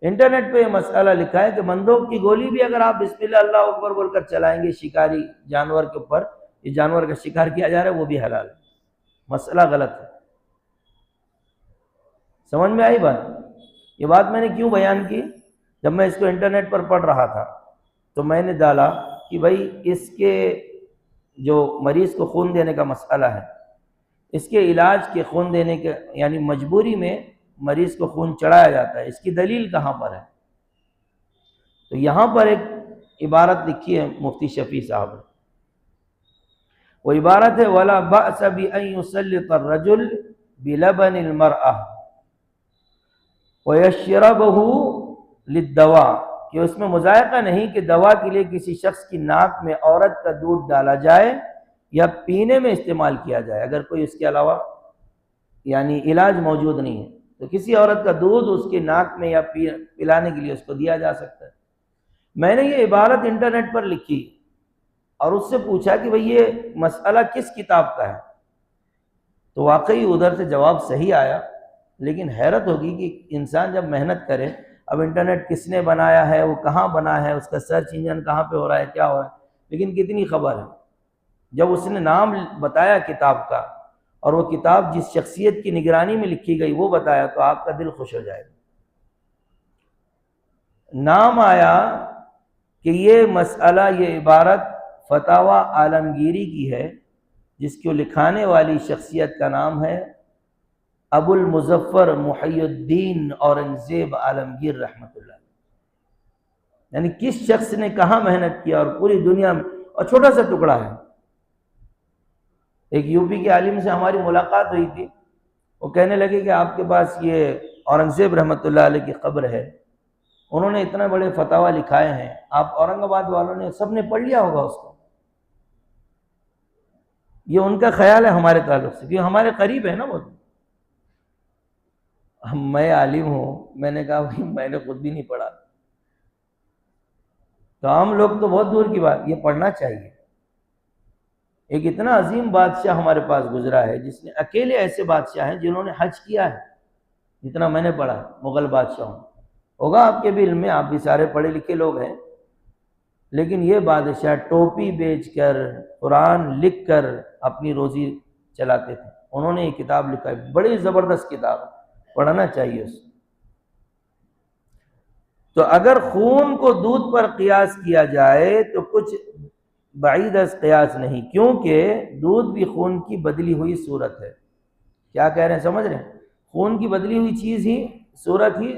انٹرنیٹ پہ یہ مسئلہ لکھا ہے کہ بندوق کی گولی بھی اگر آپ بسم اللہ اللہ اکبر بول کر چلائیں گے شکاری جانور کے اوپر، یہ جانور کا شکار کیا جا رہا ہے، وہ بھی حلال ہے۔ مسئلہ غلط ہے۔ سمجھ میں آئی بات؟ یہ بات میں نے کیوں بیان کی؟ جب میں اس کو انٹرنیٹ پر پڑھ رہا تھا تو میں نے ڈالا کہ بھائی اس کے جو مریض کو خون دینے کا مسئلہ ہے، اس کے علاج کے خون دینے کے یعنی مجبوری میں مریض کو خون چڑھایا جاتا ہے، اس کی دلیل کہاں پر ہے؟ تو یہاں پر ایک عبارت لکھی ہے مفتی شفیع صاحب نے، وہ عبارت ہے وَلَا بَأْسَ بِأَن يُسَلِّطَ الرَّجُلُ بِلَبَنِ الْمَرْأَةِ وَيَشْرَبُهُ لِلدَّوَاءِ، کہ اس میں مذائقہ نہیں کہ دوا کے لیے کسی شخص کی ناک میں عورت کا دودھ ڈالا جائے یا پینے میں استعمال کیا جائے، اگر کوئی اس کے علاوہ یعنی علاج موجود نہیں ہے تو کسی عورت کا دودھ اس کے ناک میں یا پلانے کے لیے اس کو دیا جا سکتا ہے۔ میں نے یہ عبارت انٹرنیٹ پر لکھی اور اس سے پوچھا کہ بھئی یہ مسئلہ کس کتاب کا ہے، تو واقعی ادھر سے جواب صحیح آیا، لیکن حیرت ہوگی کہ انسان جب محنت کرے، اب انٹرنیٹ کس نے بنایا ہے، وہ کہاں بنا ہے، اس کا سرچ انجن کہاں پہ ہو رہا ہے، کیا ہو رہا ہے، لیکن کتنی خبر ہے۔ جب اس نے نام بتایا کتاب کا اور وہ کتاب جس شخصیت کی نگرانی میں لکھی گئی وہ بتایا تو آپ کا دل خوش ہو جائے گا۔ نام آیا کہ یہ مسئلہ، یہ عبارت فتاوی عالمگیری کی ہے، جس کو لکھانے والی شخصیت کا نام ہے ابو المظفر محی الدین اورنگزیب عالمگیر رحمۃ اللہ، یعنی کس شخص نے کہاں محنت کیا، اور پوری دنیا میں، اور چھوٹا سا ٹکڑا ہے۔ ایک یو پی کے عالم سے ہماری ملاقات ہوئی تھی، وہ کہنے لگے کہ آپ کے پاس یہ اورنگزیب رحمۃ اللہ علیہ کی قبر ہے، انہوں نے اتنے بڑے فتاوی لکھائے ہیں، آپ اورنگ آباد والوں نے سب نے پڑھ لیا ہوگا اس کو۔ یہ ان کا خیال ہے ہمارے تعلق سے، کیونکہ ہمارے قریب ہے نا وہ۔ میں عالم ہوں، میں نے کہا بھائی میں نے خود بھی نہیں پڑھا، تو عام لوگ تو بہت دور کی بات، یہ پڑھنا چاہیے۔ ایک اتنا عظیم بادشاہ ہمارے پاس گزرا ہے جس نے اکیلے ایسے بادشاہ ہیں جنہوں نے حج کیا ہے، جتنا میں نے پڑھا مغل بادشاہوں، ہوگا آپ کے بھی علم میں، آپ بھی سارے پڑھے لکھے لوگ ہیں، لیکن یہ بادشاہ ٹوپی بیچ کر قرآن لکھ کر اپنی روزی چلاتے تھے۔ انہوں نے یہ کتاب لکھا ہے، بڑی زبردست کتاب، پڑھنا چاہیے اس۔ تو اگر خون کو دودھ پر قیاس کیا جائے تو کچھ بعید از قیاس نہیں، کیونکہ دودھ بھی خون کی بدلی ہوئی صورت ہے۔ کیا کہہ رہے ہیں، سمجھ رہے ہیں؟ خون کی بدلی ہوئی چیز ہی، صورت ہی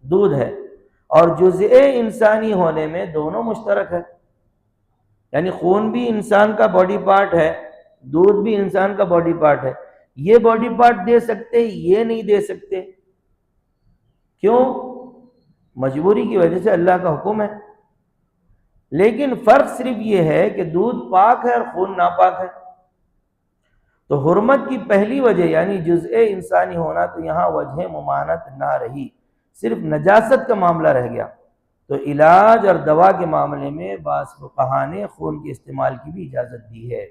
دودھ ہے، اور جزء انسانی ہونے میں دونوں مشترک ہے، یعنی خون بھی انسان کا باڈی پارٹ ہے، دودھ بھی انسان کا باڈی پارٹ ہے۔ یہ باڈی پارٹ دے سکتے، یہ نہیں دے سکتے، کیوں؟ مجبوری کی وجہ سے، اللہ کا حکم ہے۔ لیکن فرق صرف یہ ہے کہ دودھ پاک ہے اور خون ناپاک ہے۔ تو حرمت کی پہلی وجہ یعنی جزء انسانی ہونا، تو یہاں وجہ ممانعت نہ رہی، صرف نجاست کا معاملہ رہ گیا۔ تو علاج اور دوا کے معاملے میں بعض فقہا نے خون کے استعمال کی بھی اجازت دی ہے۔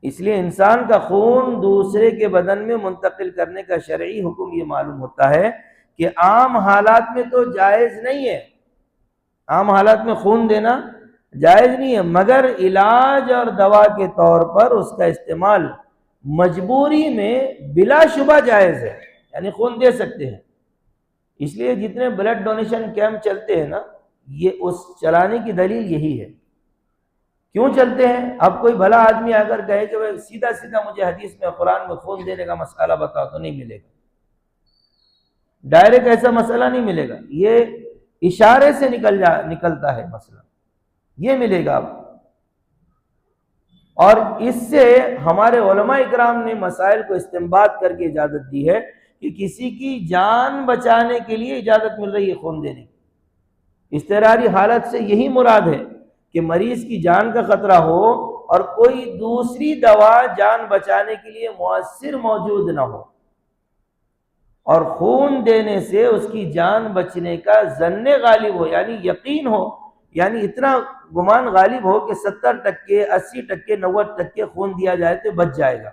اس لیے انسان کا خون دوسرے کے بدن میں منتقل کرنے کا شرعی حکم یہ معلوم ہوتا ہے کہ عام حالات میں تو جائز نہیں ہے، عام حالات میں خون دینا جائز نہیں ہے، مگر علاج اور دوا کے طور پر اس کا استعمال مجبوری میں بلا شبہ جائز ہے، یعنی خون دے سکتے ہیں۔ اس لیے جتنے بلڈ ڈونیشن کیمپ چلتے ہیں نا، یہ اس چلانے کی دلیل یہی ہے۔ کیوں چلتے ہیں؟ اب کوئی بھلا آدمی اگر کہے کہ سیدھا سیدھا مجھے حدیث میں قرآن میں خون دینے کا مسئلہ بتاؤ، تو نہیں ملے گا، ڈائریکٹ ایسا مسئلہ نہیں ملے گا، یہ اشارے سے نکلتا ہے مسئلہ، یہ ملے گا آپ کو۔ اور اس سے ہمارے علماء اکرام نے مسائل کو استنباط کر کے اجازت دی ہے کہ کسی کی جان بچانے کے لیے اجازت مل رہی ہے خون دینے کی۔ اضطراری حالت سے یہی مراد ہے کہ مریض کی جان کا خطرہ ہو اور کوئی دوسری دوا جان بچانے کے لیے مؤثر موجود نہ ہو، اور خون دینے سے اس کی جان بچنے کا ظن غالب ہو، یعنی یقین ہو، یعنی اتنا گمان غالب ہو کہ 70%، 80%، 90% خون دیا جائے تو بچ جائے گا۔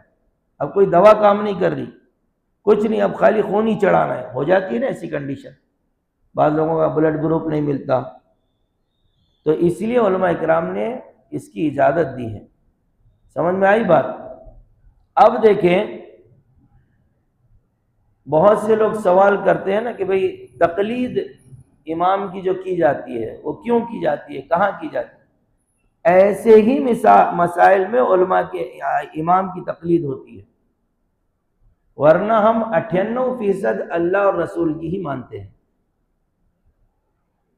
اب کوئی دوا کام نہیں کر رہی، کچھ نہیں، اب خالی خون ہی چڑھانا ہے، ہو جاتی ہے نا ایسی کنڈیشن۔ بعض لوگوں کا بلڈ گروپ نہیں ملتا، تو اس لیے علماء اکرام نے اس کی اجازت دی ہے۔ سمجھ میں آئی بات؟ اب دیکھیں بہت سے لوگ سوال کرتے ہیں نا کہ بھئی تقلید امام کی جو کی جاتی ہے وہ کیوں کی جاتی ہے، کہاں کی جاتی ہے؟ ایسے ہی مسائل میں علماء کے امام کی تقلید ہوتی ہے، ورنہ ہم 98% اللہ اور رسول کی ہی مانتے ہیں۔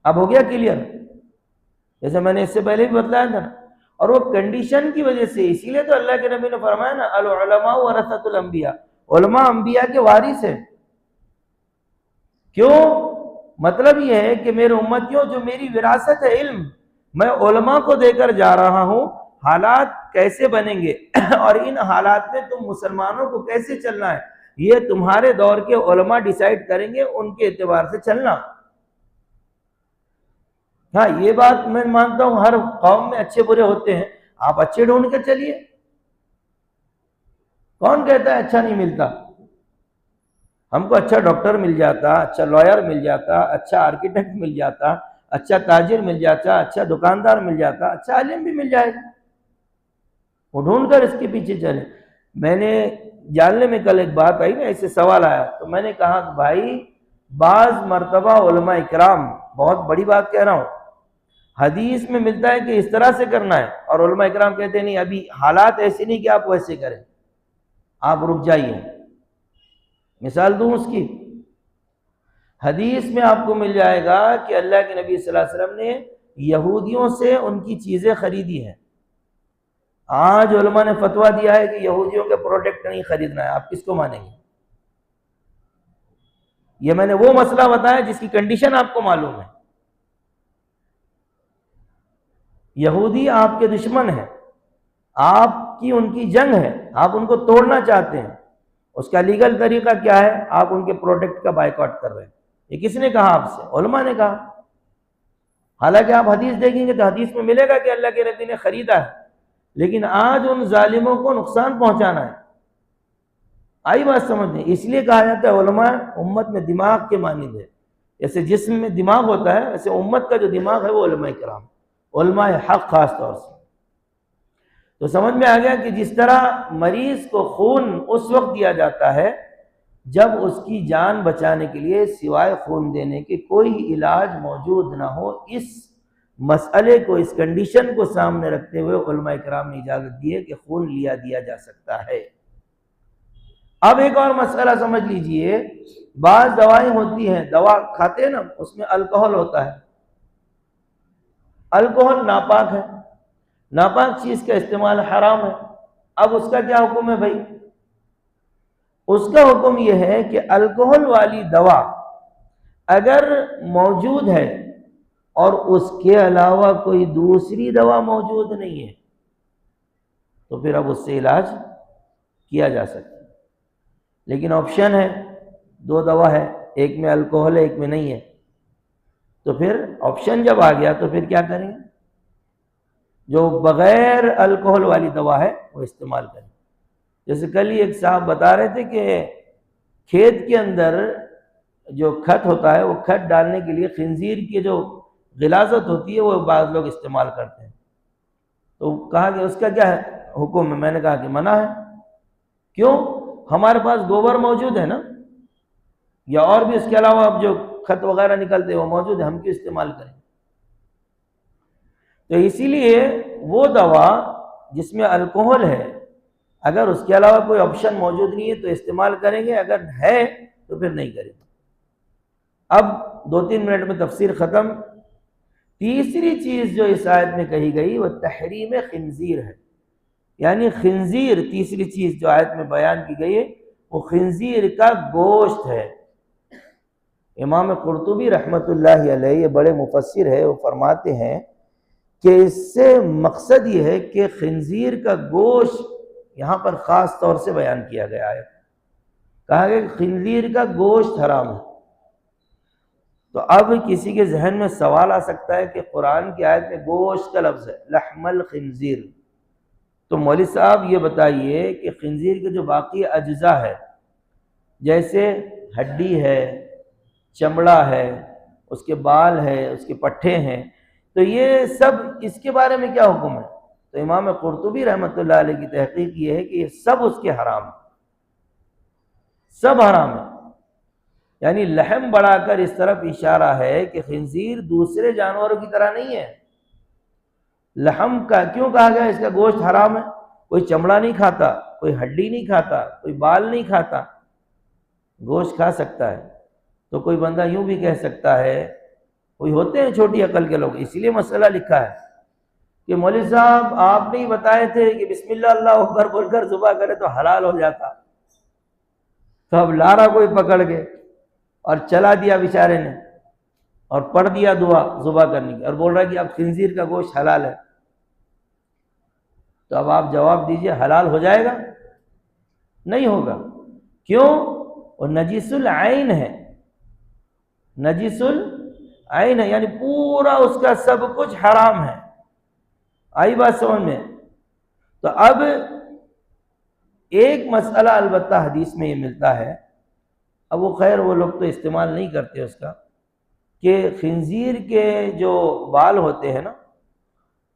اب ہو گیا کلیئر؟ جیسے میں نے اس سے پہلے بھی بتلایا تھا نا، اور وہ کنڈیشن کی وجہ سے، اسی لیے تو اللہ کے نبی نے فرمایا نا العلماء ورثۃ الانبیاء، علماء انبیاء کے وارث ہیں۔ کیوں؟ مطلب یہ ہے کہ میرے امتیوں جو میری وراثت ہے علم، میں علماء کو دے کر جا رہا ہوں، حالات کیسے بنیں گے اور ان حالات میں تم مسلمانوں کو کیسے چلنا ہے، یہ تمہارے دور کے علماء ڈیسائیڈ کریں گے، ان کے اعتبار سے چلنا۔ ہاں یہ بات میں مانتا ہوں ہر قوم میں اچھے برے ہوتے ہیں، آپ اچھے ڈھونڈ کر چلیے، کون کہتا ہے اچھا نہیں ملتا؟ ہم کو اچھا ڈاکٹر مل جاتا، اچھا لائر مل جاتا، اچھا آرکیٹیکٹ مل جاتا، اچھا تاجر مل جاتا، اچھا دکاندار مل جاتا، اچھا عالم بھی مل جائے گا، وہ ڈھونڈ کر اس کے پیچھے چلے۔ میں نے جاننے میں کل ایک بات آئی نا، ایسے سوال آیا تو میں نے کہا کہ بھائی بعض مرتبہ علماء اکرام، بہت بڑی بات کہہ رہا ہوں، حدیث میں ملتا ہے کہ اس طرح سے کرنا ہے، اور علماء اکرام کہتے ہیں نہیں ابھی حالات ایسے نہیں کہ آپ ویسے کریں، آپ رک جائیے۔ مثال دوں اس کی، حدیث میں آپ کو مل جائے گا کہ اللہ کے نبی صلی اللہ علیہ وسلم نے یہودیوں سے ان کی چیزیں خریدی ہیں۔ آج علماء نے فتویٰ دیا ہے کہ یہودیوں کے پروڈکٹ نہیں خریدنا ہے، آپ کس کو مانیں گے؟ یہ میں نے وہ مسئلہ بتایا جس کی کنڈیشن آپ کو معلوم ہے۔ یہودی آپ کے دشمن ہیں، آپ کی ان کی جنگ ہے، آپ ان کو توڑنا چاہتے ہیں، اس کا لیگل طریقہ کیا ہے؟ آپ ان کے پروڈکٹ کا بائیکاٹ کر رہے ہیں۔ یہ کس نے کہا آپ سے؟ علماء نے کہا۔ حالانکہ آپ حدیث دیکھیں گے تو حدیث میں ملے گا کہ اللہ کے نبی نے خریدا ہے، لیکن آج ان ظالموں کو نقصان پہنچانا ہے۔ آئی بات سمجھ میں؟ اس لیے کہا جاتا ہے علماء امت میں دماغ کے مانند ہے، جیسے جسم میں دماغ ہوتا ہے ویسے امت کا جو دماغ ہے وہ علماء کرام، علماء حق خاص طور سے۔ تو سمجھ میں آ گیا کہ جس طرح مریض کو خون اس وقت دیا جاتا ہے جب اس کی جان بچانے کے لیے سوائے خون دینے کے کوئی علاج موجود نہ ہو، اس مسئلے کو، اس کنڈیشن کو سامنے رکھتے ہوئے علماء کرام نے اجازت دی ہے کہ خون دیا جا سکتا ہے۔ اب ایک اور مسئلہ سمجھ لیجئے، بعض دوائیں ہوتی ہیں، دوا کھاتے ہیں نا، اس میں الکوہل ہوتا ہے، الکوہل ناپاک ہے، ناپاک چیز کا استعمال حرام ہے۔ اب اس کا کیا حکم ہے بھائی؟ اس کا حکم یہ ہے کہ الکوہل والی دوا اگر موجود ہے اور اس کے علاوہ کوئی دوسری دوا موجود نہیں ہے تو پھر اب اس سے علاج کیا جا سکتا ہے، لیکن آپشن ہے، دو دوا ہے، ایک میں الکوہل ہے ایک میں نہیں ہے، تو پھر آپشن جب آ گیا تو پھر کیا کریں گے؟ جو بغیر الکوہل والی دوا ہے وہ استعمال کریں۔ جیسے کل ہی ایک صاحب بتا رہے تھے کہ کھیت کے اندر جو کھت ہوتا ہے وہ کھت ڈالنے کے لیے خنزیر کی جو غلاظت ہوتی ہے وہ بعض لوگ استعمال کرتے ہیں، تو کہا کہ اس کا کیا حکم ہے؟ میں نے کہا کہ منع ہے۔ کیوں؟ ہمارے پاس گوبر موجود ہے نا، یا اور بھی اس کے علاوہ اب جو خط وغیرہ نکلتے ہیں وہ موجود ہے، ہم کیوں استعمال کریں؟ تو اسی لیے وہ دوا جس میں الکوہل ہے اگر اس کے علاوہ کوئی آپشن موجود نہیں ہے تو استعمال کریں گے، اگر ہے تو پھر نہیں کریں گے۔ اب 2-3 منٹ میں تفسیر ختم۔ تیسری چیز جو اس آیت میں کہی گئی وہ تحریم خنزیر ہے، یعنی خنزیر، تیسری چیز جو آیت میں بیان کی گئی ہے وہ خنزیر کا گوشت ہے۔ امام قرطبی رحمۃ اللہ علیہ، یہ بڑے مفسر ہے، وہ فرماتے ہیں کہ اس سے مقصد یہ ہے کہ خنزیر کا گوشت یہاں پر خاص طور سے بیان کیا گیا ہے، کہا گیا کہ خنزیر کا گوشت حرام ہے۔ تو اب کسی کے ذہن میں سوال آ سکتا ہے کہ قرآن کی آیت میں گوشت کا لفظ ہے، لحم الخنزیر، تو مولوی صاحب یہ بتائیے کہ خنزیر کے جو باقی اجزاء ہے جیسے ہڈی ہے، چمڑا ہے، اس کے بال ہے، اس کے پٹھے ہیں، تو یہ سب اس کے بارے میں کیا حکم ہے؟ تو امام قرطبی رحمۃ اللہ علیہ کی تحقیق یہ ہے کہ یہ سب اس کے حرام ہے، سب حرام ہے۔ یعنی لحم بڑھا کر اس طرف اشارہ ہے کہ خنزیر دوسرے جانوروں کی طرح نہیں ہے۔ لحم کا کیوں کہا گیا اس کا گوشت حرام ہے؟ کوئی چمڑا نہیں کھاتا، کوئی ہڈی نہیں کھاتا، کوئی بال نہیں کھاتا، گوشت کھا سکتا ہے۔ تو کوئی بندہ یوں بھی کہہ سکتا ہے، کوئی ہوتے ہیں چھوٹی عقل کے لوگ، اسی لیے مسئلہ لکھا ہے کہ مولوی صاحب آپ نے ہی بتائے تھے کہ بسم اللہ اللہ اکبر بول کر ذبح کرے تو حلال ہو جاتا، تو اب لارا کوئی پکڑ کے اور چلا دیا بیچارے نے اور پڑھ دیا دعا ذبح کرنے کی، اور بول رہا ہے کہ اب خنزیر کا گوشت حلال ہے۔ تو اب آپ جواب دیجئے، حلال ہو جائے گا؟ نہیں ہوگا۔ کیوں؟ وہ نجس العین ہے، نجس العین ہے، یعنی پورا اس کا سب کچھ حرام ہے۔ آئی بات سمجھ میں؟ تو اب ایک مسئلہ البتہ حدیث میں یہ ملتا ہے، اب وہ خیر وہ لوگ تو استعمال نہیں کرتے اس کا، کہ خنزیر کے جو بال ہوتے ہیں نا،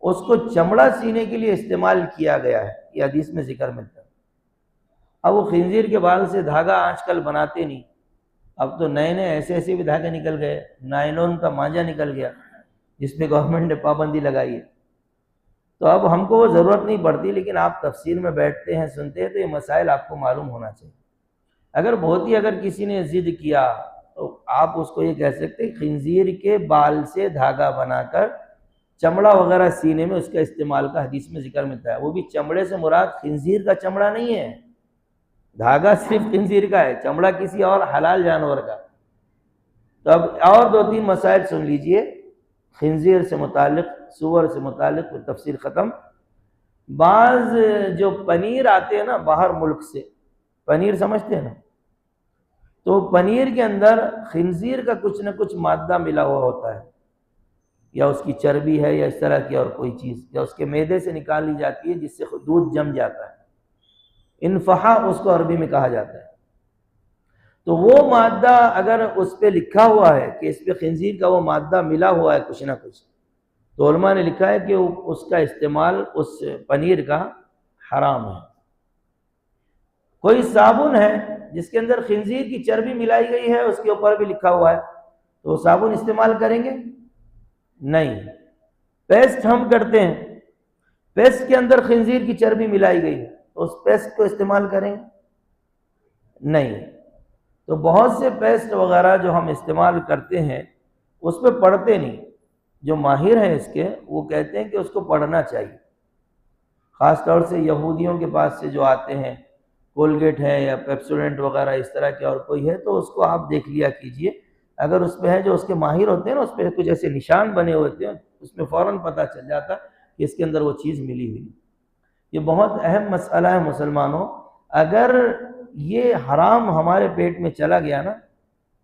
اس کو چمڑا سینے کے لیے استعمال کیا گیا ہے، یہ حدیث میں ذکر ملتا ہے۔ اب وہ خنزیر کے بال سے دھاگا آج کل بناتے نہیں، اب تو نئے نئے ایسے ایسے بھی دھاگے نکل گئے، نائلون کا مانجا نکل گیا جس پہ گورنمنٹ نے پابندی لگائی ہے، تو اب ہم کو وہ ضرورت نہیں پڑتی، لیکن آپ تفسیر میں بیٹھتے ہیں سنتے ہیں تو یہ مسائل آپ کو معلوم ہونا چاہیے۔ اگر بہت ہی اگر کسی نے ضد کیا تو آپ اس کو یہ کہہ سکتے ہیں خنزیر کے بال سے دھاگا بنا کر چمڑا وغیرہ سینے میں اس کا استعمال کا حدیث میں ذکر ملتا ہے، وہ بھی چمڑے سے مراد خنزیر کا چمڑا نہیں ہے، دھاگا صرف خنزیر کا ہے، چمڑا کسی اور حلال جانور کا۔ تو اب اور دو تین مسائل سن لیجئے خنزیر سے متعلق، سور سے متعلق، تفسیر ختم۔ بعض جو پنیر آتے ہیں نا باہر ملک سے، پنیر سمجھتے ہیں نا، تو پنیر کے اندر خنزیر کا کچھ نہ کچھ مادہ ملا ہوا ہوتا ہے، یا اس کی چربی ہے یا اس طرح کی اور کوئی چیز، یا اس کے معدے سے نکال لی جاتی ہے جس سے دودھ جم جاتا ہے، انفحا اس کو عربی میں کہا جاتا ہے۔ تو وہ مادہ اگر اس پہ لکھا ہوا ہے کہ اس پہ خنزیر کا وہ مادہ ملا ہوا ہے کچھ نہ کچھ، تو علماء نے لکھا ہے کہ اس کا استعمال اس پنیر کا حرام ہے۔ کوئی صابن ہے جس کے اندر خنزیر کی چربی ملائی گئی ہے، اس کے اوپر بھی لکھا ہوا ہے، تو وہ صابن استعمال کریں گے؟ نہیں۔ پیسٹ ہم کرتے ہیں، پیسٹ کے اندر خنزیر کی چربی ملائی گئی ہے، تو اس پیسٹ کو استعمال کریں گے؟ نہیں۔ تو بہت سے پیسٹ وغیرہ جو ہم استعمال کرتے ہیں اس پہ پڑھتے نہیں، جو ماہر ہیں اس کے وہ کہتے ہیں کہ اس کو پڑھنا چاہیے، خاص طور سے یہودیوں کے پاس سے جو آتے ہیں، کولگیٹ ہے یا پیپسوڈنٹ وغیرہ اس طرح کے اور کوئی ہے، تو اس کو آپ دیکھ لیا کیجئے، اگر اس پہ ہے جو اس کے ماہر ہوتے ہیں نا، اس پہ کچھ ایسے نشان بنے ہوتے ہیں، اس میں فوراً پتہ چل جاتا کہ اس کے اندر وہ چیز ملی ہوئی۔ یہ بہت اہم مسئلہ ہے مسلمانوں، اگر یہ حرام ہمارے پیٹ میں چلا گیا نا،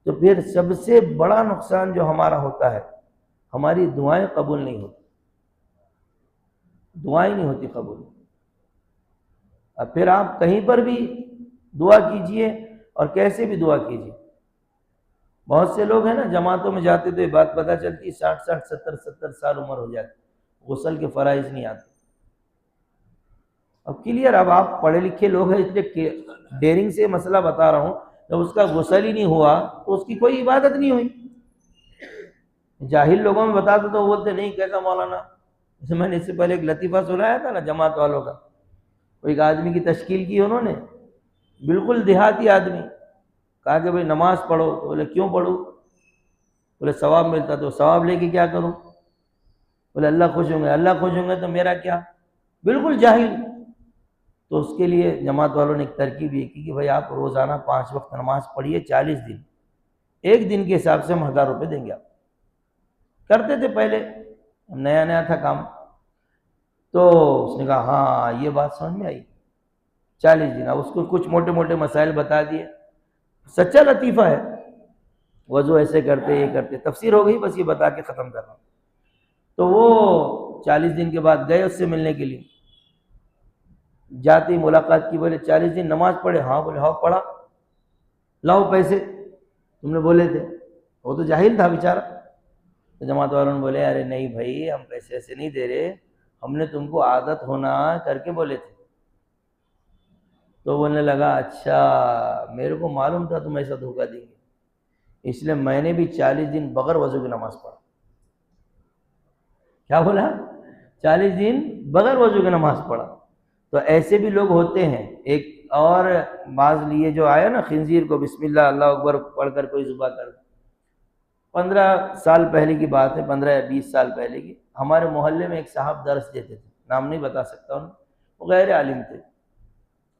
تو پھر سب سے بڑا نقصان جو ہمارا ہوتا ہے، ہماری دعائیں قبول نہیں ہوتی، دعائیں نہیں ہوتی قبول۔ اب پھر آپ کہیں پر بھی دعا کیجئے اور کیسے بھی دعا کیجئے، بہت سے لوگ ہیں نا جماعتوں میں جاتے تو یہ بات پتہ چلتی 60 70 سال عمر ہو جاتی، غسل کے فرائض نہیں آتے۔ اب کلیئر، اب آپ پڑھے لکھے لوگ ہیں، اس لیے ڈیرنگ سے مسئلہ بتا رہا ہوں، جب اس کا غسل ہی نہیں ہوا تو اس کی کوئی عبادت نہیں ہوئی۔ جاہل لوگوں میں بتاتا تو وہ بولتے نہیں کیسا مولانا، جیسے میں نے اس سے پہلے ایک لطیفہ سنایا تھا نا جماعت والوں کا، ایک آدمی کی تشکیل کی انہوں نے، بالکل دیہاتی آدمی، کہا کہ بھئی نماز پڑھو، تو بولے کیوں پڑھوں؟ بولے ثواب ملتا، تو ثواب لے کے کیا کروں؟ بولے اللہ خوش ہوں گے، اللہ خوش ہوں گے تو میرا کیا؟ بالکل جاہل۔ تو اس کے لیے جماعت والوں نے ایک ترکیب یہ کی کہ بھئی آپ روزانہ 5 وقت نماز پڑھیے 40 دن، ایک دن کے حساب سے ہم 1000 روپے دیں گے آپ۔ کرتے تھے پہلے، نیا نیا تھا کام، تو اس نے کہا ہاں یہ بات سمجھ میں آئی، 40 دن۔ اب اس کو کچھ موٹے موٹے مسائل بتا دیے، سچا لطیفہ ہے، وضو ایسے کرتے یہ کرتے، تفسیر ہو گئی، بس یہ بتا کے ختم کر رہا ہوں۔ تو وہ 40 دن کے بعد گئے اس سے ملنے کے لیے، جاتی ملاقات کی، بولے 40 دن نماز پڑھے؟ ہاں۔ بولے ہاں پڑھا، لاؤ پیسے، تم نے بولے تھے۔ وہ تو جاہل تھا بیچارہ. تو جماعت والوں نے بولے ارے نہیں بھائی ہم پیسے ایسے نہیں دے رہے, ہم نے تم کو عادت ہونا کر کے بولے تھے. تو بولنے لگا اچھا میرے کو معلوم تھا تم ایسا دھوکہ دیں گے, اس لیے میں نے بھی 40 دن بغیر وضو کی نماز پڑھا. کیا بولا؟ 40 دن بغیر وضو کی نماز پڑھا. تو ایسے بھی لوگ ہوتے ہیں. ایک اور بعض لیے جو آیا نا خنزیر کو بسم اللہ اللہ اکبر پڑھ کر کوئی ذبح کر, 15 سال پہلے کی بات ہے, 15 یا 20 سال پہلے کی. ہمارے محلے میں ایک صاحب درس دیتے تھے, نام نہیں بتا سکتا ان, وہ غیر عالم تھے.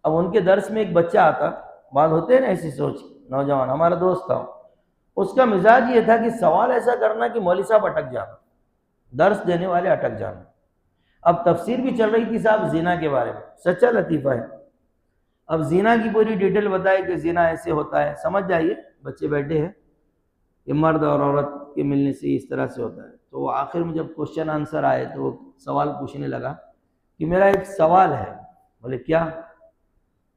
اب ان کے درس میں ایک بچہ آتا, بعض ہوتے ہیں نا ایسی سوچ نوجوان, ہمارا دوست تھا, اس کا مزاج یہ تھا کہ سوال ایسا کرنا کہ مولوی صاحب اٹک جانا, درس دینے والے اٹک جانا. اب تفسیر بھی چل رہی تھی صاحب زنا کے بارے میں, سچا لطیفہ ہے. اب زنا کی پوری ڈیٹیل بتائے کہ زنا ایسے ہوتا ہے, سمجھ جائیے بچے بیٹھے ہیں کہ مرد اور عورت کے ملنے سے اس طرح سے ہوتا ہے. تو آخر میں جب کوشچن آنسر آئے تو وہ سوال پوچھنے لگا کہ میرا ایک سوال ہے. بولے کیا؟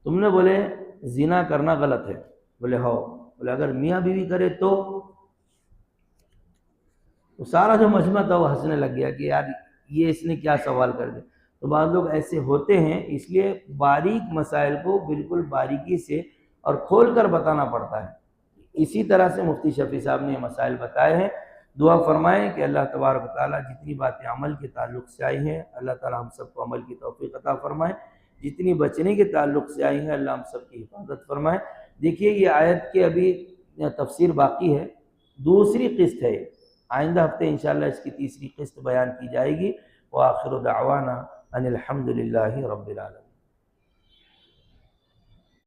تم نے بولے زنا کرنا غلط ہے. بولے ہاں. بولے اگر میاں بیوی کرے تو سارا جو مجمع تھا وہ ہنسنے لگ گیا کہ یار یہ اس نے کیا سوال کر دیا. تو بعض لوگ ایسے ہوتے ہیں, اس لیے باریک مسائل کو بالکل باریکی سے اور کھول کر بتانا پڑتا ہے. اسی طرح سے مفتی شفیع صاحب نے یہ مسائل بتائے ہیں. دعا فرمائیں کہ اللہ تبارک و تعالیٰ جتنی باتیں عمل کے تعلق سے آئی ہیں اللہ تعالیٰ ہم سب کو عمل کی توفیق عطا فرمائے, جتنی بچنے کے تعلق سے آئی ہیں اللہ ہم سب کی حفاظت فرمائے. دیکھیے یہ آیت کے ابھی تفسیر باقی ہے, دوسری قسط ہے. آئندہ ہفتے انشاءاللہ اس کی تیسری قسط بیان کی جائے گی. وآخر دعوانا ان الحمد للہ رب العالمین.